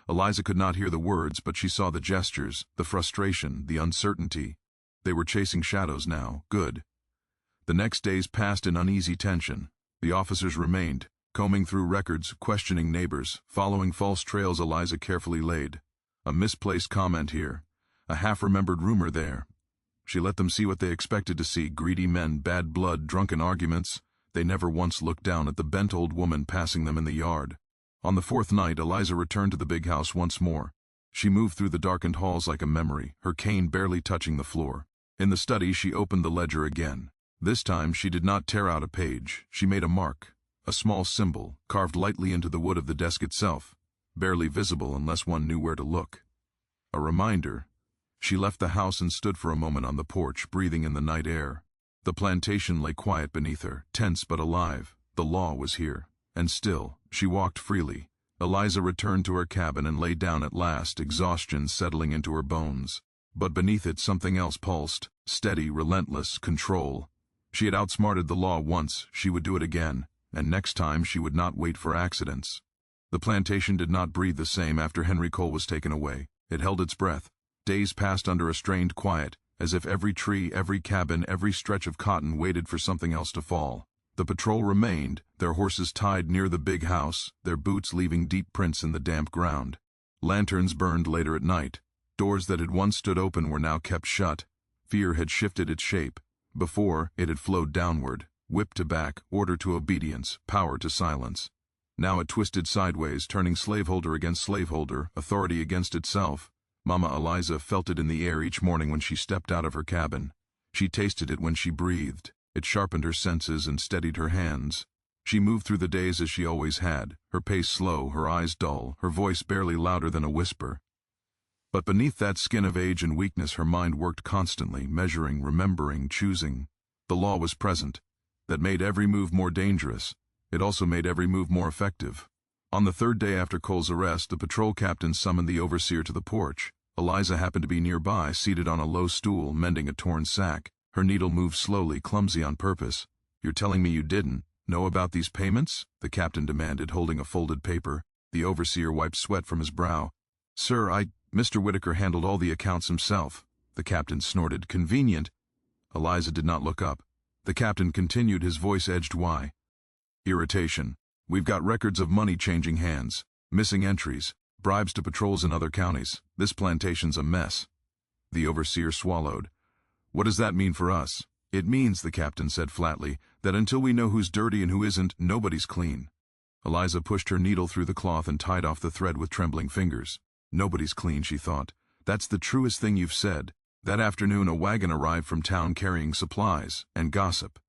Eliza could not hear the words, but she saw the gestures, the frustration, the uncertainty. They were chasing shadows now. Good. The next days passed in uneasy tension. The officers remained, combing through records, questioning neighbors, following false trails Eliza carefully laid. A misplaced comment here, a half-remembered rumor there. She let them see what they expected to see: greedy men, bad blood, drunken arguments. They never once looked down at the bent old woman passing them in the yard. On the fourth night, Eliza returned to the big house once more. She moved through the darkened halls like a memory, her cane barely touching the floor. In the study, she opened the ledger again. This time, she did not tear out a page. She made a mark, a small symbol, carved lightly into the wood of the desk itself, barely visible unless one knew where to look. A reminder. She left the house and stood for a moment on the porch, breathing in the night air. The plantation lay quiet beneath her, tense but alive. The law was here. And still, she walked freely. Eliza returned to her cabin and lay down at last, exhaustion settling into her bones. But beneath it something else pulsed, steady, relentless, control. She had outsmarted the law once, she would do it again, and next time she would not wait for accidents. The plantation did not breathe the same after Henry Cole was taken away. It held its breath. Days passed under a strained quiet, as if every tree, every cabin, every stretch of cotton waited for something else to fall. The patrol remained, their horses tied near the big house, their boots leaving deep prints in the damp ground. Lanterns burned later at night. Doors that had once stood open were now kept shut. Fear had shifted its shape. Before, it had flowed downward, whip to back, order to obedience, power to silence. Now it twisted sideways, turning slaveholder against slaveholder, authority against itself. Mama Eliza felt it in the air each morning when she stepped out of her cabin. She tasted it when she breathed. It sharpened her senses and steadied her hands. She moved through the days as she always had, her pace slow, her eyes dull, her voice barely louder than a whisper. But beneath that skin of age and weakness her mind worked constantly, measuring, remembering, choosing. The law was present. That made every move more dangerous. It also made every move more effective. On the third day after Cole's arrest, the patrol captain summoned the overseer to the porch. Eliza happened to be nearby, seated on a low stool, mending a torn sack. Her needle moved slowly, clumsy on purpose. "You're telling me you didn't know about these payments?" the captain demanded, holding a folded paper. The overseer wiped sweat from his brow. "Sir, Mr. Whitaker handled all the accounts himself," the captain snorted. "Convenient." Eliza did not look up. The captain continued, his voice edged. "Why?" "Irritation. We've got records of money changing hands, missing entries, bribes to patrols in other counties. This plantation's a mess." The overseer swallowed. "What does that mean for us?" "It means," the captain said flatly, "that until we know who's dirty and who isn't, nobody's clean." Eliza pushed her needle through the cloth and tied off the thread with trembling fingers. "Nobody's clean," she thought. "That's the truest thing you've said." That afternoon a wagon arrived from town carrying supplies and gossip.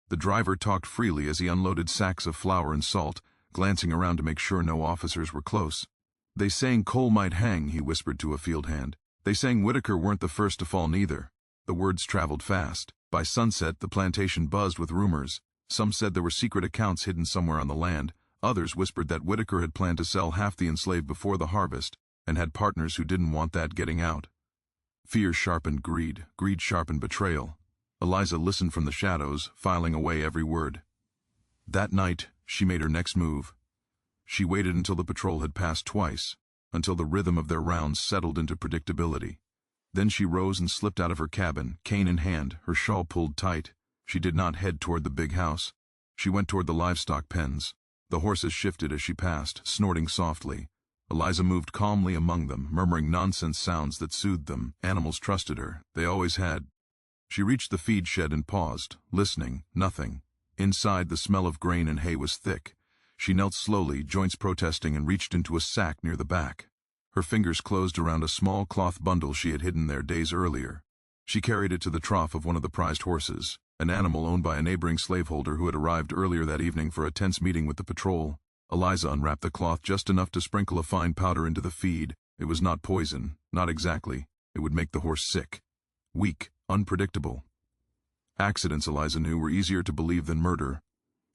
The driver talked freely as he unloaded sacks of flour and salt, glancing around to make sure no officers were close. "They saying Cole might hang," he whispered to a field hand. "They saying Whitaker weren't the first to fall neither." The words traveled fast. By sunset the plantation buzzed with rumors. Some said there were secret accounts hidden somewhere on the land. Others whispered that Whitaker had planned to sell half the enslaved before the harvest, and had partners who didn't want that getting out. Fear sharpened greed, greed sharpened betrayal. Eliza listened from the shadows, filing away every word. That night, she made her next move. She waited until the patrol had passed twice, until the rhythm of their rounds settled into predictability. Then she rose and slipped out of her cabin, cane in hand, her shawl pulled tight. She did not head toward the big house. She went toward the livestock pens. The horses shifted as she passed, snorting softly. Eliza moved calmly among them, murmuring nonsense sounds that soothed them. Animals trusted her. They always had. She reached the feed shed and paused, listening. Nothing. Inside, the smell of grain and hay was thick. She knelt slowly, joints protesting, and reached into a sack near the back. Her fingers closed around a small cloth bundle she had hidden there days earlier. She carried it to the trough of one of the prized horses, an animal owned by a neighboring slaveholder who had arrived earlier that evening for a tense meeting with the patrol. Eliza unwrapped the cloth just enough to sprinkle a fine powder into the feed. It was not poison, not exactly. It would make the horse sick. Weak, unpredictable. Accidents, Eliza knew, were easier to believe than murder.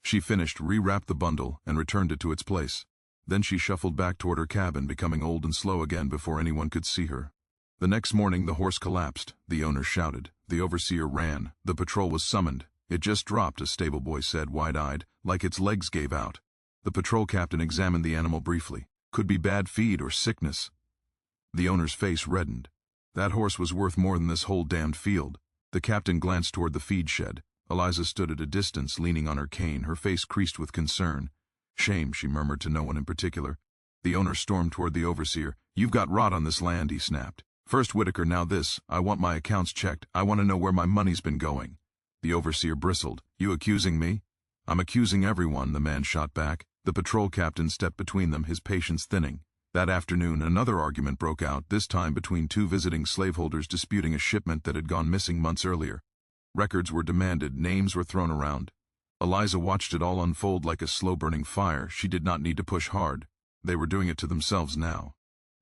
She finished, rewrapped the bundle, and returned it to its place. Then she shuffled back toward her cabin, becoming old and slow again before anyone could see her. The next morning the horse collapsed. The owner shouted. The overseer ran. The patrol was summoned. "It just dropped," a stable boy said, wide-eyed, like its legs gave out. The patrol captain examined the animal briefly. "Could be bad feed or sickness." The owner's face reddened. "That horse was worth more than this whole damned field." The captain glanced toward the feed shed. Eliza stood at a distance, leaning on her cane, her face creased with concern. "Shame," she murmured to no one in particular. The owner stormed toward the overseer. "You've got rot on this land," he snapped. "First Whitaker, now this. I want my accounts checked. I want to know where my money's been going." The overseer bristled. "You accusing me?" "I'm accusing everyone," the man shot back. The patrol captain stepped between them, his patience thinning. That afternoon, another argument broke out, this time between two visiting slaveholders disputing a shipment that had gone missing months earlier. Records were demanded, names were thrown around. Eliza watched it all unfold like a slow-burning fire. She did not need to push hard. They were doing it to themselves now.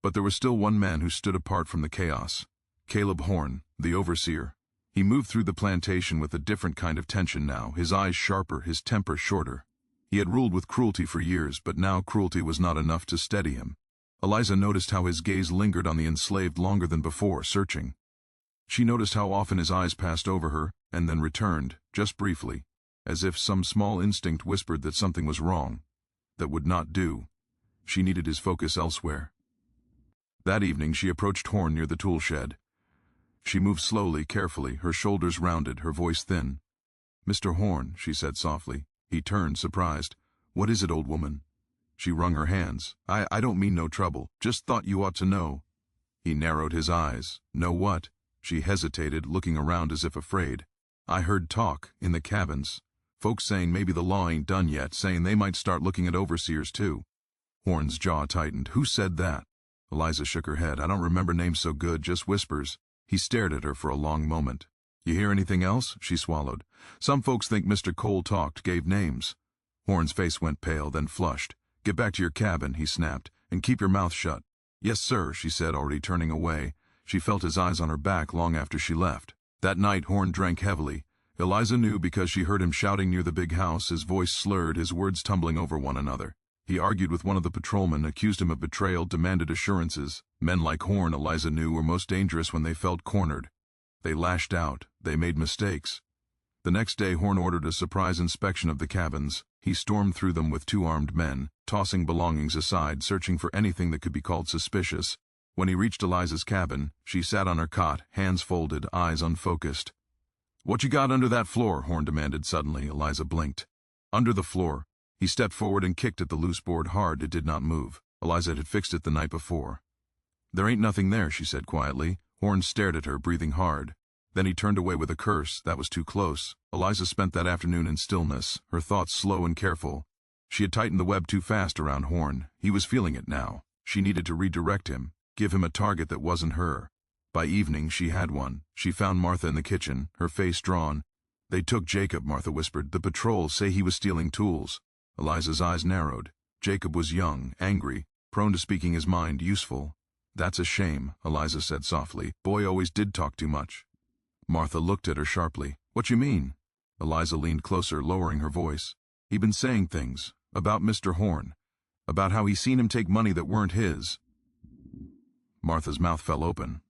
But there was still one man who stood apart from the chaos. Caleb Horn, the overseer. He moved through the plantation with a different kind of tension now, his eyes sharper, his temper shorter. He had ruled with cruelty for years, but now cruelty was not enough to steady him. Eliza noticed how his gaze lingered on the enslaved longer than before, searching. She noticed how often his eyes passed over her, and then returned, just briefly, as if some small instinct whispered that something was wrong, that would not do. She needed his focus elsewhere. That evening she approached Horn near the tool shed. She moved slowly, carefully, her shoulders rounded, her voice thin. "Mr. Horn," she said softly. He turned, surprised. "What is it, old woman?" She wrung her hands. I don't mean no trouble. Just thought you ought to know." He narrowed his eyes. "Know what?" She hesitated, looking around as if afraid. "I heard talk, in the cabins. Folks saying maybe the law ain't done yet, saying they might start looking at overseers too." Horn's jaw tightened. "Who said that?" Eliza shook her head. "I don't remember names so good, just whispers." He stared at her for a long moment. "You hear anything else?" She swallowed. "Some folks think Mr. Cole talked, gave names." Horn's face went pale, then flushed. "Get back to your cabin," he snapped, "and keep your mouth shut." "Yes, sir," she said, already turning away. She felt his eyes on her back long after she left. That night, Horn drank heavily. Eliza knew because she heard him shouting near the big house, his voice slurred, his words tumbling over one another. He argued with one of the patrolmen, accused him of betrayal, demanded assurances. Men like Horn, Eliza knew, were most dangerous when they felt cornered. They lashed out. They made mistakes. The next day, Horn ordered a surprise inspection of the cabins. He stormed through them with 2 armed men, tossing belongings aside, searching for anything that could be called suspicious. When he reached Eliza's cabin, she sat on her cot, hands folded, eyes unfocused. "What you got under that floor?" Horn demanded suddenly. Eliza blinked. "Under the floor." He stepped forward and kicked at the loose board hard. It did not move. Eliza had fixed it the night before. "There ain't nothing there," she said quietly. Horn stared at her, breathing hard. Then he turned away with a curse. That was too close. Eliza spent that afternoon in stillness, her thoughts slow and careful. She had tightened the web too fast around Horn. He was feeling it now. She needed to redirect him, give him a target that wasn't her. By evening, she had one. She found Martha in the kitchen, her face drawn. "They took Jacob," Martha whispered. "The patrol say he was stealing tools." Eliza's eyes narrowed. Jacob was young, angry, prone to speaking his mind, useful. "That's a shame," Eliza said softly. "Boy always did talk too much." Martha looked at her sharply. "What you mean?" Eliza leaned closer, lowering her voice. "He been saying things. About Mr. Horn. About how he seen him take money that weren't his." Martha's mouth fell open.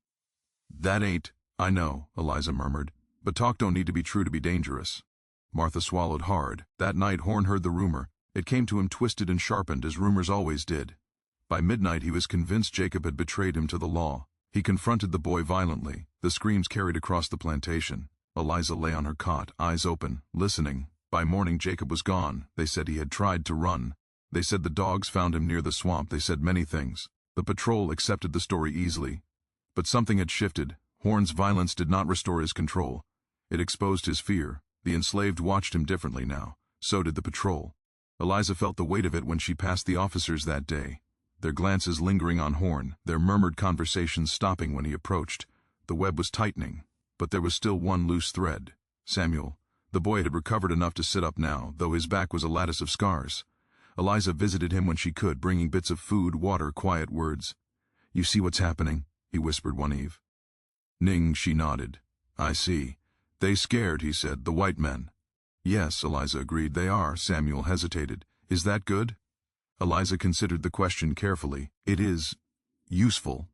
"That ain't—" "I know," Eliza murmured. "But talk don't need to be true to be dangerous." Martha swallowed hard. That night Horn heard the rumor. It came to him twisted and sharpened, as rumors always did. By midnight he was convinced Jacob had betrayed him to the law. He confronted the boy violently. The screams carried across the plantation. Eliza lay on her cot, eyes open, listening. By morning Jacob was gone. They said he had tried to run. They said the dogs found him near the swamp. They said many things. The patrol accepted the story easily. But something had shifted. Horn's violence did not restore his control. It exposed his fear. The enslaved watched him differently now. So did the patrol. Eliza felt the weight of it when she passed the officers that day. Their glances lingering on Horn, their murmured conversations stopping when he approached. The web was tightening, but there was still one loose thread. Samuel. The boy had recovered enough to sit up now, though his back was a lattice of scars. Eliza visited him when she could, bringing bits of food, water, quiet words. "You see what's happening?" he whispered one eve. Ning, she nodded. "I see. They scared," he said, "the white men." "Yes," Eliza agreed, "they are." Samuel hesitated. "Is that good?" Eliza considered the question carefully. "It is useful."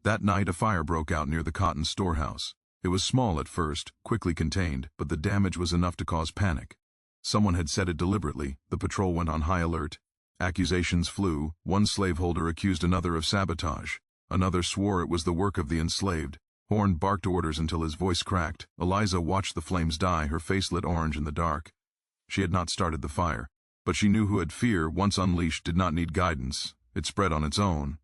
That night a fire broke out near the cotton storehouse. It was small at first, quickly contained, but the damage was enough to cause panic. Someone had set it deliberately. The patrol went on high alert. Accusations flew. One slaveholder accused another of sabotage. Another swore it was the work of the enslaved. Horn barked orders until his voice cracked. Eliza watched the flames die, her face lit orange in the dark. She had not started the fire, but she knew who had fear, once unleashed, did not need guidance. It spread on its own.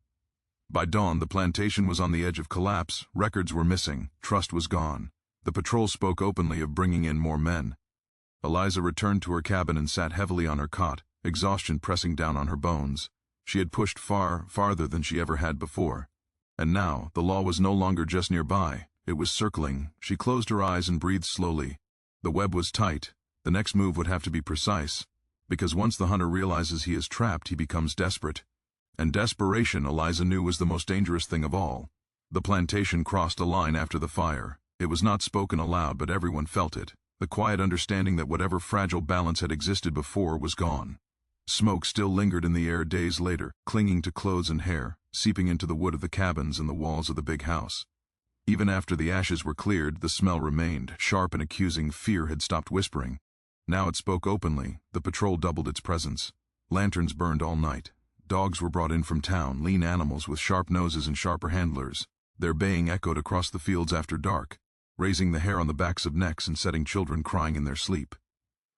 By dawn, the plantation was on the edge of collapse. Records were missing. Trust was gone. The patrol spoke openly of bringing in more men. Eliza returned to her cabin and sat heavily on her cot, exhaustion pressing down on her bones. She had pushed farther than she ever had before. And now, the law was no longer just nearby. It was circling. She closed her eyes and breathed slowly. The web was tight. The next move would have to be precise, because once the hunter realizes he is trapped, he becomes desperate. And desperation, Eliza knew, was the most dangerous thing of all. The plantation crossed a line after the fire. It was not spoken aloud, but everyone felt it. The quiet understanding that whatever fragile balance had existed before was gone. Smoke still lingered in the air days later, clinging to clothes and hair, seeping into the wood of the cabins and the walls of the big house. Even after the ashes were cleared, the smell remained, sharp and accusing. Fear had stopped whispering. Now it spoke openly. The patrol doubled its presence. Lanterns burned all night. Dogs were brought in from town, lean animals with sharp noses and sharper handlers. Their baying echoed across the fields after dark, raising the hair on the backs of necks and setting children crying in their sleep.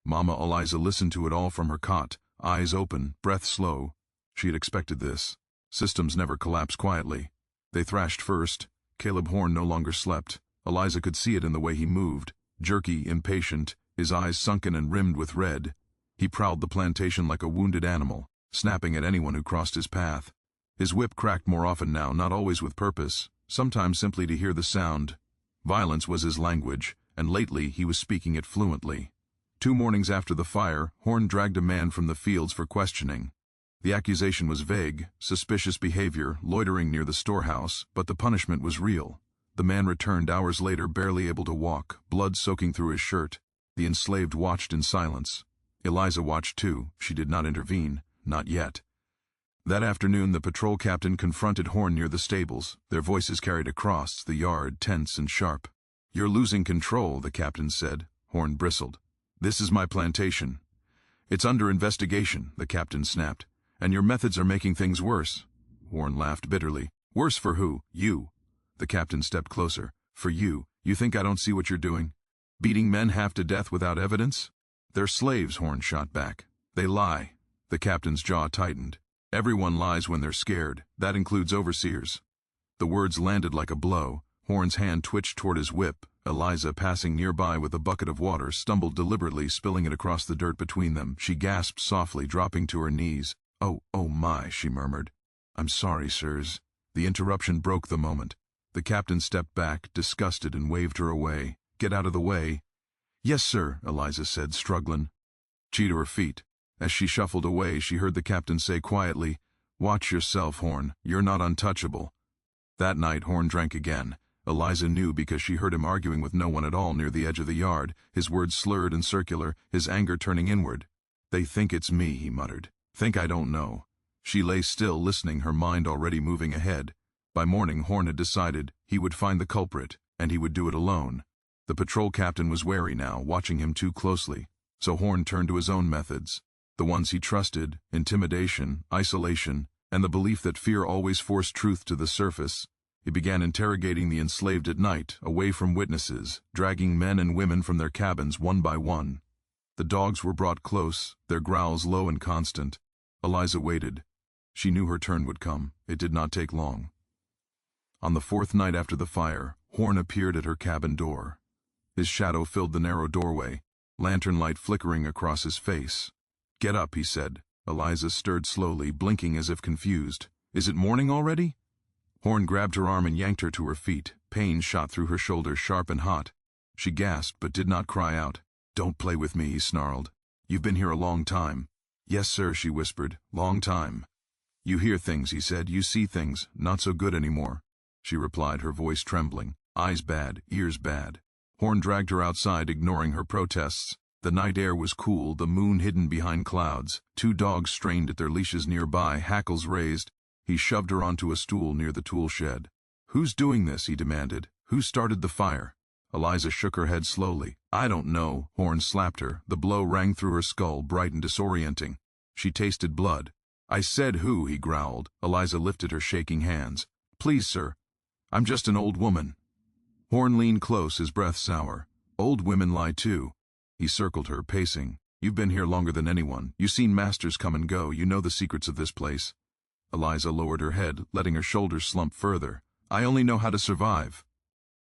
Mama Eliza listened to it all from her cot, eyes open, breath slow. She had expected this. Systems never collapse quietly. They thrashed first. Caleb Horn no longer slept. Eliza could see it in the way he moved, jerky, impatient, his eyes sunken and rimmed with red. He prowled the plantation like a wounded animal, snapping at anyone who crossed his path. His whip cracked more often now, not always with purpose, sometimes simply to hear the sound. Violence was his language, and lately he was speaking it fluently. 2 mornings after the fire, Horn dragged a man from the fields for questioning. The accusation was vague, suspicious behavior, loitering near the storehouse, but the punishment was real. The man returned hours later, barely able to walk, blood soaking through his shirt. The enslaved watched in silence. Eliza watched too. She did not intervene, not yet. That afternoon the patrol captain confronted Horn near the stables, their voices carried across the yard, tense and sharp. "You're losing control," the captain said. Horn bristled. "This is my plantation." "It's under investigation," the captain snapped. "And your methods are making things worse." Horn laughed bitterly. "Worse for who? You." The captain stepped closer. "For you. You think I don't see what you're doing? Beating men half to death without evidence?" "They're slaves," Horn shot back. "They lie." The captain's jaw tightened. "Everyone lies when they're scared. That includes overseers." The words landed like a blow. Horn's hand twitched toward his whip. Eliza, passing nearby with a bucket of water, stumbled deliberately, spilling it across the dirt between them. She gasped softly, dropping to her knees. Oh my," she murmured. "I'm sorry, sirs." The interruption broke the moment. The captain stepped back, disgusted, and waved her away. "Get out of the way." "Yes, sir," Eliza said, struggling. She to her feet. As she shuffled away, she heard the captain say quietly, "Watch yourself, Horn. You're not untouchable." That night, Horn drank again. Eliza knew because she heard him arguing with no one at all near the edge of the yard, his words slurred and circular, his anger turning inward. "They think it's me," he muttered. "Think I don't know." She lay still, listening, her mind already moving ahead. By morning, Horn had decided he would find the culprit, and he would do it alone. The patrol captain was wary now, watching him too closely, so Horn turned to his own methods. The ones he trusted: intimidation, isolation, and the belief that fear always forced truth to the surface. He began interrogating the enslaved at night, away from witnesses, dragging men and women from their cabins one by one. The dogs were brought close, their growls low and constant. Eliza waited. She knew her turn would come. It did not take long. On the 4th night after the fire, Horn appeared at her cabin door. His shadow filled the narrow doorway, lantern light flickering across his face. "Get up," he said. Eliza stirred slowly, blinking as if confused. "Is it morning already?" Horn grabbed her arm and yanked her to her feet. Pain shot through her shoulders, sharp and hot. She gasped but did not cry out. "Don't play with me," he snarled. "You've been here a long time." "Yes, sir," she whispered. "Long time." "You hear things," he said. "You see things. Not so good anymore." She replied, her voice trembling. "Eyes bad, ears bad." Horn dragged her outside, ignoring her protests. The night air was cool, the moon hidden behind clouds. 2 dogs strained at their leashes nearby, hackles raised. He shoved her onto a stool near the tool shed. "Who's doing this?" he demanded. "Who started the fire?" Eliza shook her head slowly. "I don't know." Horn slapped her. The blow rang through her skull, bright and disorienting. She tasted blood. "I said who," he growled. Eliza lifted her shaking hands. "Please, sir. I'm just an old woman." Horn leaned close, his breath sour. "Old women lie too." He circled her, pacing. "You've been here longer than anyone. You've seen masters come and go. You know the secrets of this place." Eliza lowered her head, letting her shoulders slump further. "I only know how to survive."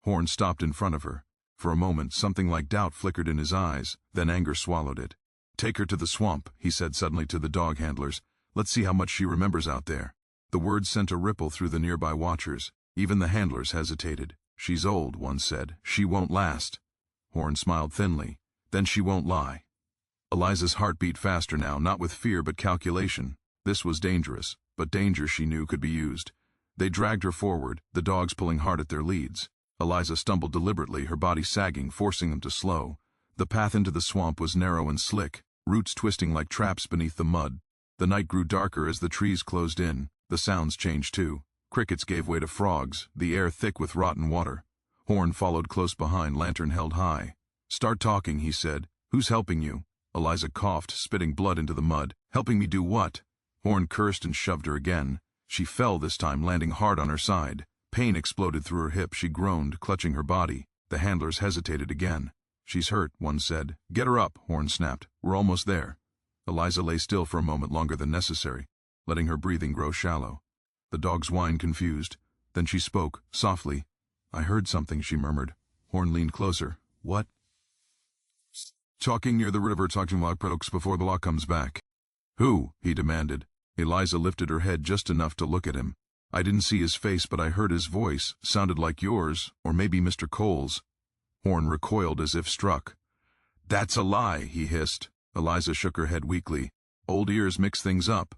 Horn stopped in front of her. For a moment, something like doubt flickered in his eyes, then anger swallowed it. "Take her to the swamp," he said suddenly to the dog handlers. "Let's see how much she remembers out there." The words sent a ripple through the nearby watchers. Even the handlers hesitated. "She's old," one said. "She won't last." Horn smiled thinly. "Then she won't lie." Eliza's heart beat faster now, not with fear but calculation. This was dangerous, but danger, she knew, could be used. They dragged her forward, the dogs pulling hard at their leads. Eliza stumbled deliberately, her body sagging, forcing them to slow. The path into the swamp was narrow and slick, roots twisting like traps beneath the mud. The night grew darker as the trees closed in. The sounds changed too. Crickets gave way to frogs, the air thick with rotten water. Horn followed close behind, lantern held high. "Start talking," he said. "Who's helping you?" Eliza coughed, spitting blood into the mud. "Helping me do what?" Horn cursed and shoved her again. She fell this time, landing hard on her side. Pain exploded through her hip. She groaned, clutching her body. The handlers hesitated again. "She's hurt," one said. "Get her up," Horn snapped. "We're almost there." Eliza lay still for a moment longer than necessary, letting her breathing grow shallow. The dogs whined confused. Then she spoke, softly. "I heard something," she murmured. Horn leaned closer. "What?" "Talking near the river, talking like products before the law comes back." "Who?" he demanded. Eliza lifted her head just enough to look at him. "I didn't see his face, but I heard his voice. Sounded like yours, or maybe Mr. Cole's." Horn recoiled as if struck. "That's a lie," he hissed. Eliza shook her head weakly. "Old ears mix things up."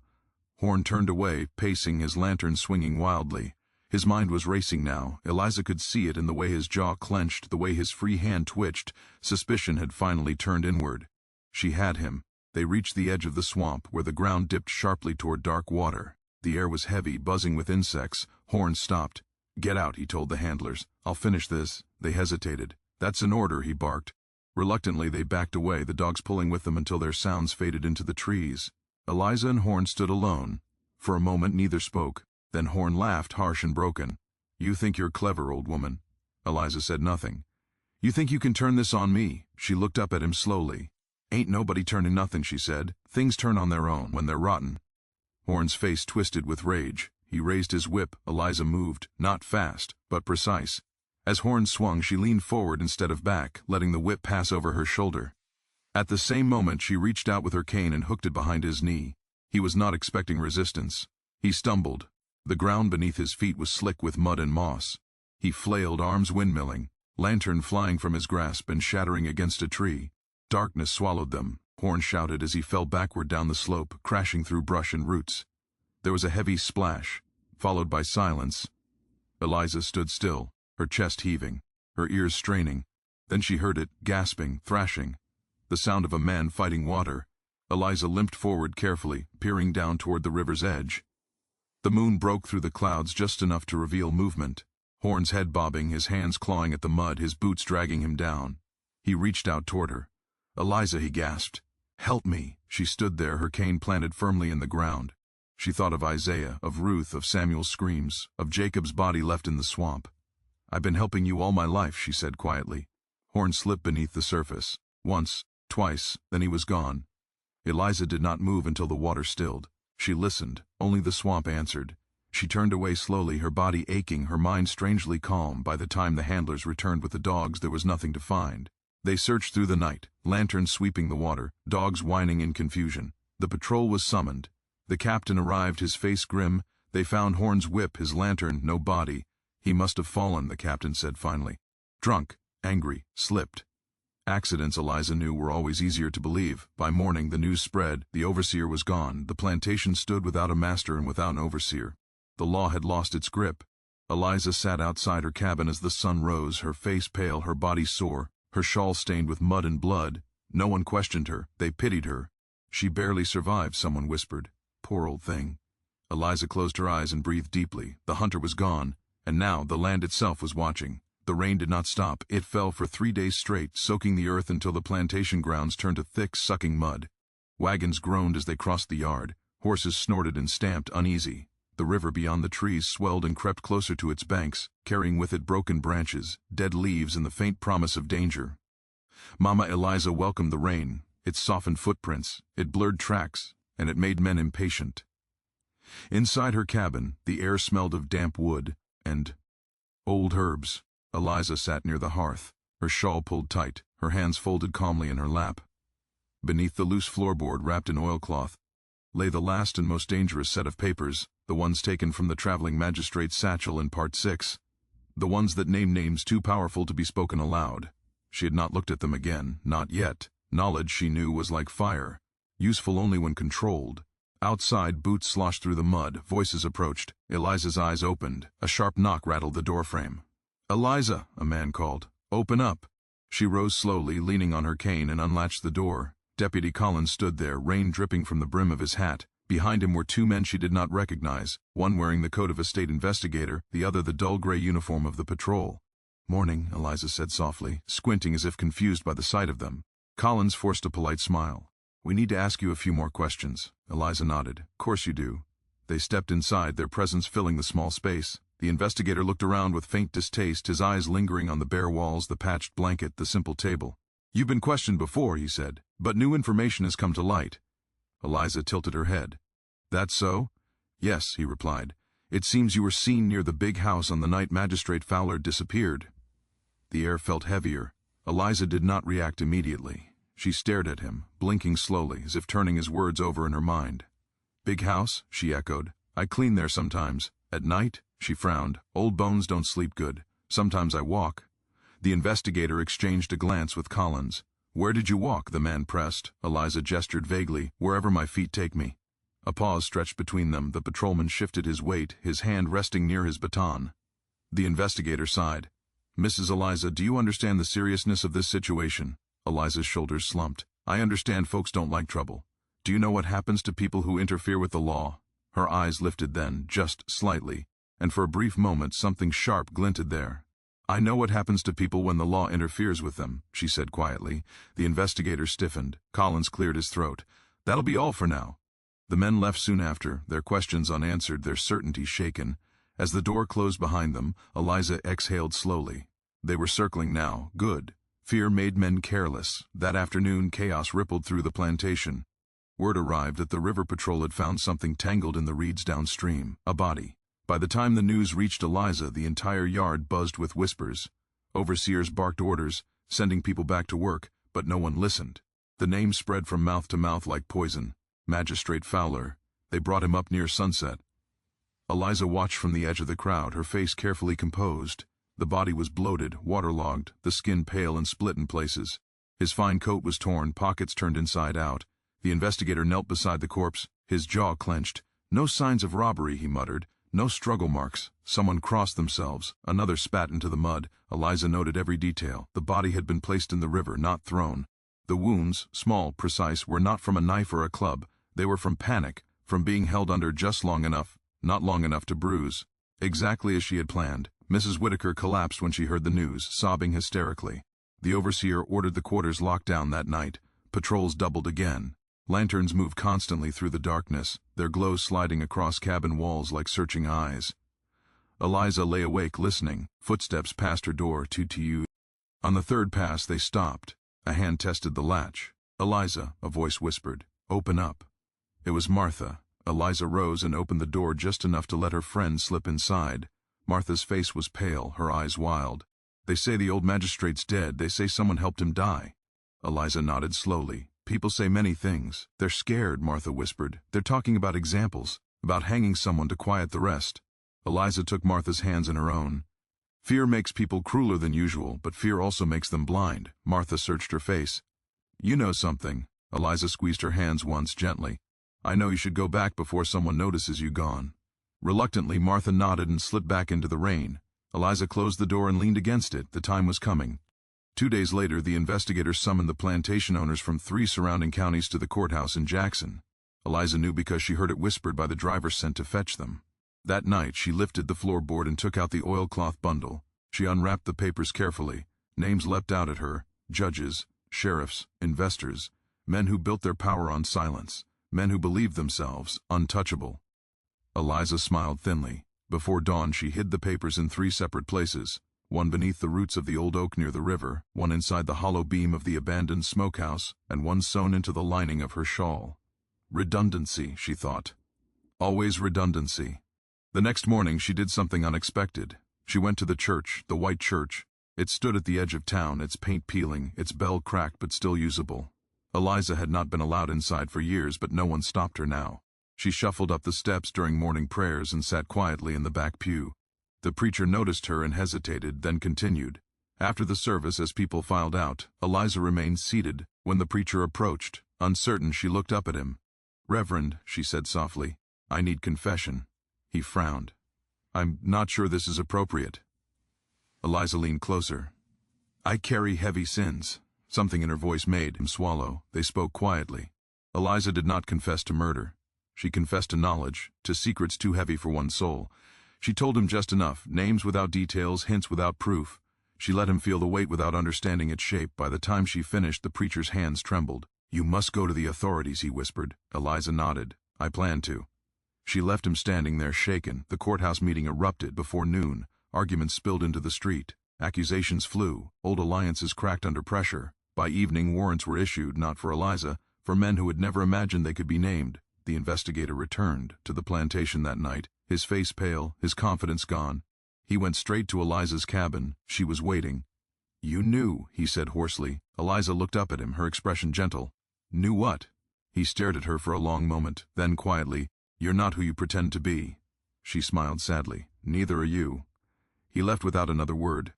Horn turned away, pacing, his lantern swinging wildly. His mind was racing now. Eliza could see it in the way his jaw clenched, the way his free hand twitched. Suspicion had finally turned inward. She had him. They reached the edge of the swamp, where the ground dipped sharply toward dark water. The air was heavy, buzzing with insects. Horn stopped. "Get out," he told the handlers. "I'll finish this." They hesitated. "That's an order," he barked. Reluctantly, they backed away, the dogs pulling with them until their sounds faded into the trees. Eliza and Horn stood alone. For a moment, neither spoke. Then Horn laughed, harsh and broken. "You think you're clever, old woman." Eliza said nothing. "You think you can turn this on me?" She looked up at him slowly. "Ain't nobody turning nothing," she said. "Things turn on their own when they're rotten." Horn's face twisted with rage. He raised his whip. Eliza moved, not fast, but precise. As Horn swung, she leaned forward instead of back, letting the whip pass over her shoulder. At the same moment, she reached out with her cane and hooked it behind his knee. He was not expecting resistance. He stumbled. The ground beneath his feet was slick with mud and moss. He flailed, arms windmilling, lantern flying from his grasp and shattering against a tree. Darkness swallowed them. Horn shouted as he fell backward down the slope, crashing through brush and roots. There was a heavy splash, followed by silence. Eliza stood still, her chest heaving, her ears straining. Then she heard it, gasping, thrashing. The sound of a man fighting water. Eliza limped forward carefully, peering down toward the river's edge. The moon broke through the clouds just enough to reveal movement. Horn's head bobbing, his hands clawing at the mud, his boots dragging him down. He reached out toward her. "Eliza," he gasped. "Help me." She stood there, her cane planted firmly in the ground. She thought of Isaiah, of Ruth, of Samuel's screams, of Jacob's body left in the swamp. "I've been helping you all my life," she said quietly. Horn slipped beneath the surface. Once, twice, then he was gone. Eliza did not move until the water stilled. She listened. Only the swamp answered. She turned away slowly, her body aching, her mind strangely calm. By the time the handlers returned with the dogs, there was nothing to find. They searched through the night, lanterns sweeping the water, dogs whining in confusion. The patrol was summoned. The captain arrived, his face grim. They found Horn's whip, his lantern, no body. "He must have fallen," the captain said finally. "Drunk, angry, slipped." Accidents, Eliza knew, were always easier to believe. By morning, the news spread. The overseer was gone. The plantation stood without a master and without an overseer. The law had lost its grip. Eliza sat outside her cabin as the sun rose, her face pale, her body sore, her shawl stained with mud and blood. No one questioned her. They pitied her. "She barely survived," someone whispered. "Poor old thing." Eliza closed her eyes and breathed deeply. The hunter was gone, and now the land itself was watching. The rain did not stop. It fell for 3 days straight, soaking the earth until the plantation grounds turned to thick, sucking mud. Wagons groaned as they crossed the yard. Horses snorted and stamped, uneasy. The river beyond the trees swelled and crept closer to its banks, carrying with it broken branches, dead leaves, and the faint promise of danger. Mama Eliza welcomed the rain. It softened footprints, it blurred tracks, and it made men impatient. Inside her cabin, the air smelled of damp wood and old herbs. Eliza sat near the hearth, her shawl pulled tight, her hands folded calmly in her lap. Beneath the loose floorboard, wrapped in oilcloth, lay the last and most dangerous set of papers, the ones taken from the traveling magistrate's satchel in Part 6, the ones that named names too powerful to be spoken aloud. She had not looked at them again, not yet. Knowledge, she knew, was like fire, useful only when controlled. Outside, boots sloshed through the mud, voices approached. Eliza's eyes opened. A sharp knock rattled the doorframe. "Eliza," a man called. "Open up." She rose slowly, leaning on her cane, and unlatched the door. Deputy Collins stood there, rain dripping from the brim of his hat. Behind him were 2 men she did not recognize, one wearing the coat of a state investigator, the other the dull gray uniform of the patrol. "Morning," Eliza said softly, squinting as if confused by the sight of them. Collins forced a polite smile. "We need to ask you a few more questions." Eliza nodded. "Course you do." They stepped inside, their presence filling the small space. The investigator looked around with faint distaste, his eyes lingering on the bare walls, the patched blanket, the simple table. "You've been questioned before," he said, "but new information has come to light." Eliza tilted her head. "That's so?" "Yes," he replied. It seems you were seen near the big house on the night Magistrate Fowler disappeared." The air felt heavier. Eliza did not react immediately. She stared at him, blinking slowly, as if turning his words over in her mind. "Big house?" she echoed. "I clean there sometimes. At night?" She frowned. "Old bones don't sleep good. Sometimes I walk." The investigator exchanged a glance with Collins. "Where did you walk?" the man pressed. Eliza gestured vaguely. "Wherever my feet take me." A pause stretched between them. The patrolman shifted his weight, his hand resting near his baton. The investigator sighed. "Mrs. Eliza, do you understand the seriousness of this situation?" Eliza's shoulders slumped. "I understand folks don't like trouble. Do you know what happens to people who interfere with the law?" Her eyes lifted then, just slightly, and for a brief moment something sharp glinted there. "I know what happens to people when the law interferes with them," she said quietly. The investigator stiffened. Collins cleared his throat. "That'll be all for now." The men left soon after, their questions unanswered, their certainty shaken. As the door closed behind them, Eliza exhaled slowly. They were circling now. Good. Fear made men careless. That afternoon, chaos rippled through the plantation. Word arrived that the river patrol had found something tangled in the reeds downstream, a body. By the time the news reached Eliza, the entire yard buzzed with whispers. Overseers barked orders, sending people back to work, but no one listened. The name spread from mouth to mouth like poison. Magistrate Fowler. They brought him up near sunset. Eliza watched from the edge of the crowd, her face carefully composed. The body was bloated, waterlogged, the skin pale and split in places. His fine coat was torn, pockets turned inside out. The investigator knelt beside the corpse, his jaw clenched. "No signs of robbery," he muttered. "No struggle marks. Someone crossed themselves." Another spat into the mud. Eliza noted every detail. The body had been placed in the river, not thrown. The wounds, small, precise, were not from a knife or a club. They were from panic, from being held under just long enough, not long enough to bruise. Exactly as she had planned. Mrs. Whitaker collapsed when she heard the news, sobbing hysterically. The overseer ordered the quarters locked down that night. Patrols doubled again. Lanterns moved constantly through the darkness, their glow sliding across cabin walls like searching eyes. Eliza lay awake listening. Footsteps passed her door, toot-toot. On the third pass they stopped. A hand tested the latch. "Eliza," a voice whispered. "Open up." It was Martha. Eliza rose and opened the door just enough to let her friend slip inside. Martha's face was pale, her eyes wild. "They say the old magistrate's dead. They say someone helped him die." Eliza nodded slowly. "People say many things. They're scared," Martha whispered. "They're talking about examples, about hanging someone to quiet the rest." Eliza took Martha's hands in her own. "Fear makes people crueler than usual, but fear also makes them blind." Martha searched her face. "You know something." Eliza squeezed her hands once, gently. "I know you should go back before someone notices you gone." Reluctantly, Martha nodded and slipped back into the rain. Eliza closed the door and leaned against it. The time was coming. 2 days later, the investigators summoned the plantation owners from 3 surrounding counties to the courthouse in Jackson. Eliza knew because she heard it whispered by the driver sent to fetch them. That night, she lifted the floorboard and took out the oilcloth bundle. She unwrapped the papers carefully. Names leapt out at her. Judges, sheriffs, investors, men who built their power on silence, men who believed themselves untouchable. Eliza smiled thinly. Before dawn, she hid the papers in 3 separate places. One beneath the roots of the old oak near the river, one inside the hollow beam of the abandoned smokehouse, and one sewn into the lining of her shawl. Redundancy, she thought. Always redundancy. The next morning she did something unexpected. She went to the church, the white church. It stood at the edge of town, its paint peeling, its bell cracked but still usable. Eliza had not been allowed inside for years, but no one stopped her now. She shuffled up the steps during morning prayers and sat quietly in the back pew. The preacher noticed her and hesitated, then continued. After the service, as people filed out, Eliza remained seated. When the preacher approached, uncertain, she looked up at him. "Reverend," she said softly, "I need confession." He frowned. "I'm not sure this is appropriate." Eliza leaned closer. "I carry heavy sins." Something in her voice made him swallow. They spoke quietly. Eliza did not confess to murder. She confessed to knowledge, to secrets too heavy for one soul. She told him just enough, names without details, hints without proof. She let him feel the weight without understanding its shape. By the time she finished, the preacher's hands trembled. "You must go to the authorities," he whispered. Eliza nodded. "I plan to." She left him standing there shaken. The courthouse meeting erupted before noon. Arguments spilled into the street. Accusations flew. Old alliances cracked under pressure. By evening, warrants were issued, not for Eliza, for men who had never imagined they could be named. The investigator returned to the plantation that night. his face pale, his confidence gone. He went straight to Eliza's cabin. She was waiting. "You knew," he said hoarsely. Eliza looked up at him, her expression gentle. "Knew what?" He stared at her for a long moment, then quietly, "You're not who you pretend to be." She smiled sadly. "Neither are you." He left without another word.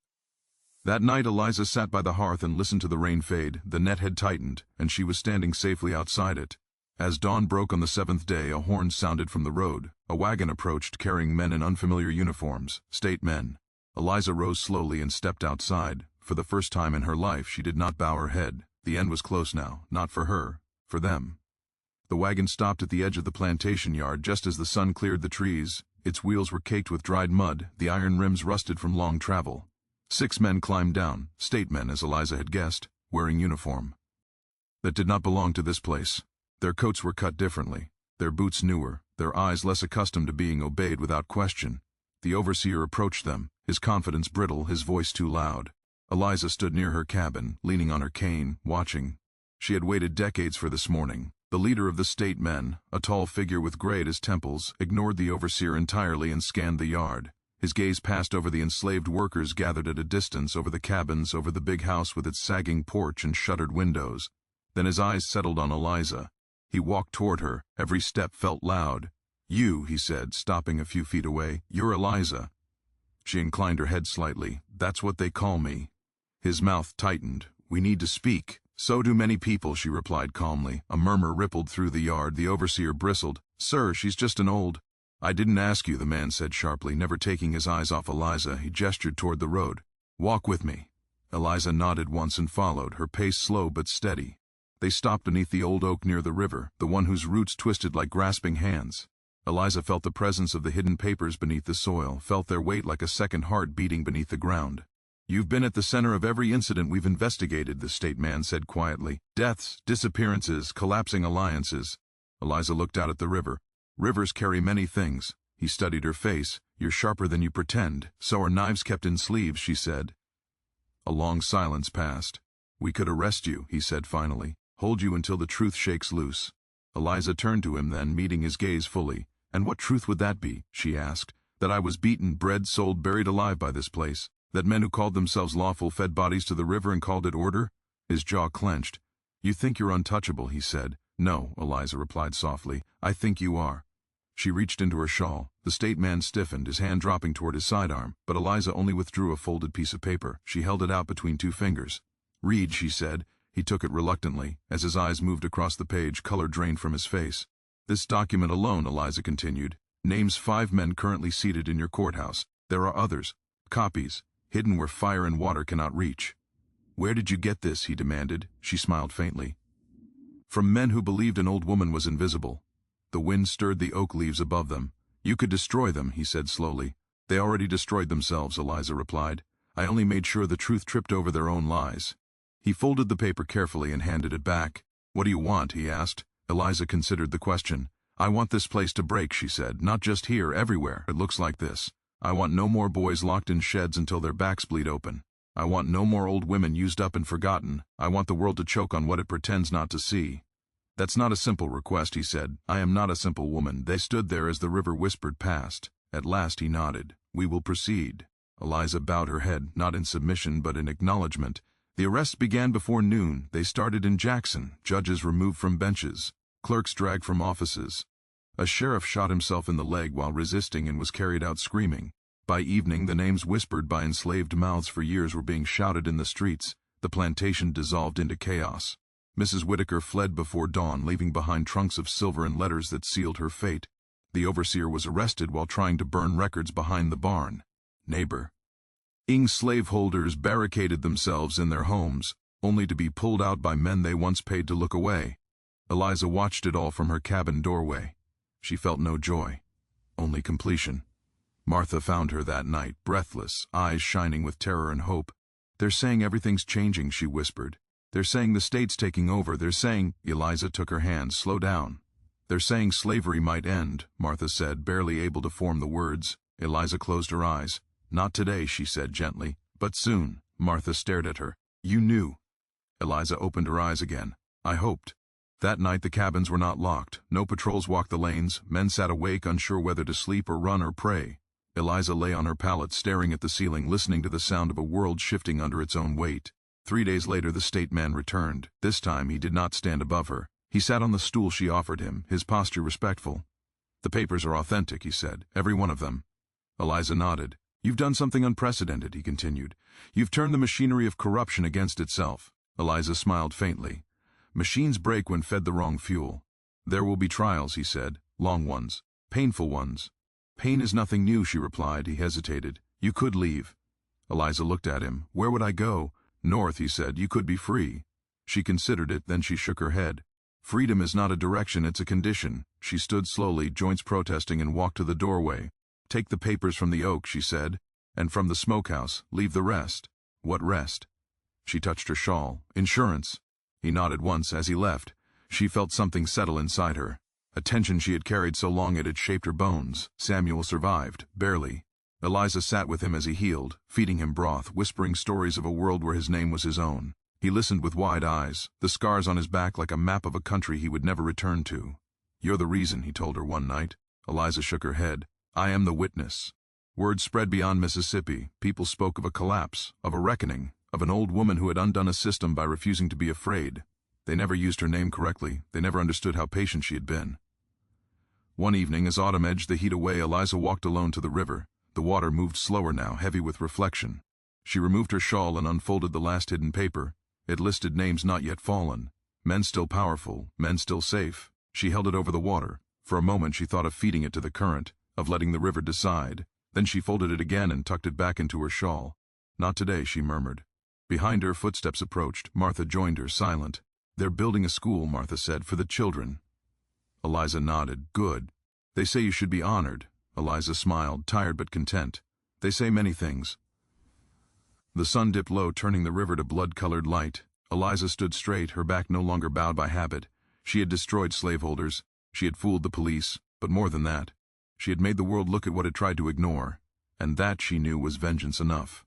That night Eliza sat by the hearth and listened to the rain fade. The net had tightened, and she was standing safely outside it. As dawn broke on the 7th day, a horn sounded from the road. A wagon approached, carrying men in unfamiliar uniforms, state men. Eliza rose slowly and stepped outside. For the first time in her life, she did not bow her head. The end was close now, not for her, for them. The wagon stopped at the edge of the plantation yard just as the sun cleared the trees. Its wheels were caked with dried mud, the iron rims rusted from long travel. 6 men climbed down, state men as Eliza had guessed, wearing uniform. That did not belong to this place. Their coats were cut differently, their boots newer, their eyes less accustomed to being obeyed without question. The overseer approached them, his confidence brittle, his voice too loud. Eliza stood near her cabin, leaning on her cane, watching. She had waited decades for this morning. The leader of the state men, a tall figure with gray at his temples, ignored the overseer entirely and scanned the yard. His gaze passed over the enslaved workers gathered at a distance, over the cabins, over the big house with its sagging porch and shuttered windows. Then his eyes settled on Eliza. He walked toward her. Every step felt loud. "You," he said, stopping a few feet away. "You're Eliza." She inclined her head slightly. "That's what they call me." His mouth tightened. "We need to speak." "So do many people," she replied calmly. A murmur rippled through the yard. The overseer bristled. "Sir, she's just an old—" "I didn't ask you," the man said sharply, never taking his eyes off Eliza. He gestured toward the road. "Walk with me." Eliza nodded once and followed, her pace slow but steady. They stopped beneath the old oak near the river, the one whose roots twisted like grasping hands. Eliza felt the presence of the hidden papers beneath the soil, felt their weight like a second heart beating beneath the ground. "You've been at the center of every incident we've investigated," the state man said quietly. "Deaths, disappearances, collapsing alliances." Eliza looked out at the river. "Rivers carry many things." He studied her face. "You're sharper than you pretend. So are knives kept in sleeves," she said. A long silence passed. "We could arrest you," he said finally. "Hold you until the truth shakes loose." Eliza turned to him then, meeting his gaze fully. "And what truth would that be?" she asked. "That I was beaten, bred, sold, buried alive by this place? That men who called themselves lawful fed bodies to the river and called it order?" His jaw clenched. "You think you're untouchable," he said. "No," Eliza replied softly. "I think you are." She reached into her shawl. The state man stiffened, his hand dropping toward his sidearm, but Eliza only withdrew a folded piece of paper. She held it out between 2 fingers. "Read," she said. He took it reluctantly. As his eyes moved across the page, color drained from his face. "This document alone," Eliza continued, "names 5 men currently seated in your courthouse. There are others. Copies, hidden where fire and water cannot reach." "Where did you get this?" he demanded. She smiled faintly. "From men who believed an old woman was invisible." The wind stirred the oak leaves above them. "You could destroy them," he said slowly. "They already destroyed themselves," Eliza replied. "I only made sure the truth tripped over their own lies." He folded the paper carefully and handed it back. "What do you want?" he asked. Eliza considered the question. "I want this place to break," she said. "Not just here, everywhere. It looks like this. I want no more boys locked in sheds until their backs bleed open. I want no more old women used up and forgotten. I want the world to choke on what it pretends not to see." "That's not a simple request," he said. "I am not a simple woman." They stood there as the river whispered past. At last he nodded. "We will proceed." Eliza bowed her head, not in submission but in acknowledgement. The arrests began before noon. They started in Jackson, judges removed from benches, clerks dragged from offices. A sheriff shot himself in the leg while resisting and was carried out screaming. By evening, the names whispered by enslaved mouths for years were being shouted in the streets. The plantation dissolved into chaos. Mrs. Whitaker fled before dawn, leaving behind trunks of silver and letters that sealed her fate. The overseer was arrested while trying to burn records behind the barn. Neighbor. Slaveholders barricaded themselves in their homes, only to be pulled out by men they once paid to look away. Eliza watched it all from her cabin doorway. She felt no joy, only completion. Martha found her that night, breathless, eyes shining with terror and hope. "They're saying everything's changing," she whispered. "They're saying the state's taking over. They're saying—" Eliza took her hand. "Slow down." "They're saying slavery might end," Martha said, barely able to form the words. Eliza closed her eyes. "Not today," she said gently. "But soon." Martha stared at her. "You knew." Eliza opened her eyes again. "I hoped." That night the cabins were not locked. No patrols walked the lanes. Men sat awake, unsure whether to sleep or run or pray. Eliza lay on her pallet, staring at the ceiling, listening to the sound of a world shifting under its own weight. 3 days later the state man returned. This time he did not stand above her. He sat on the stool she offered him, his posture respectful. "The papers are authentic," he said, "every one of them." Eliza nodded. "You've done something unprecedented," he continued. "You've turned the machinery of corruption against itself." Eliza smiled faintly. "Machines break when fed the wrong fuel." "There will be trials," he said, "long ones, painful ones." "Pain is nothing new," she replied. He hesitated. "You could leave." Eliza looked at him. "Where would I go?" "North," he said. "You could be free." She considered it, then she shook her head. "Freedom is not a direction, it's a condition." She stood slowly, joints protesting, and walked to the doorway. "Take the papers from the oak," she said, "and from the smokehouse. Leave the rest." "What rest?" She touched her shawl. "Insurance." He nodded once. As he left, she felt something settle inside her. A tension she had carried so long it had shaped her bones. Samuel survived, barely. Eliza sat with him as he healed, feeding him broth, whispering stories of a world where his name was his own. He listened with wide eyes, the scars on his back like a map of a country he would never return to. "You're the reason," he told her one night. Eliza shook her head. "I am the witness." Word spread beyond Mississippi. People spoke of a collapse, of a reckoning, of an old woman who had undone a system by refusing to be afraid. They never used her name correctly. They never understood how patient she had been. One evening, as autumn edged the heat away, Eliza walked alone to the river. The water moved slower now, heavy with reflection. She removed her shawl and unfolded the last hidden paper. It listed names not yet fallen. Men still powerful, men still safe. She held it over the water. For a moment she thought of feeding it to the current, of letting the river decide. Then she folded it again and tucked it back into her shawl. "Not today," she murmured. Behind her, footsteps approached. Martha joined her, silent. "They're building a school," Martha said, "for the children." Eliza nodded. "Good. They say you should be honored." Eliza smiled, tired but content. "They say many things." The sun dipped low, turning the river to blood-colored light. Eliza stood straight, her back no longer bowed by habit. She had destroyed slaveholders. She had fooled the police, but more than that. She had made the world look at what it tried to ignore, and that, she knew, was vengeance enough.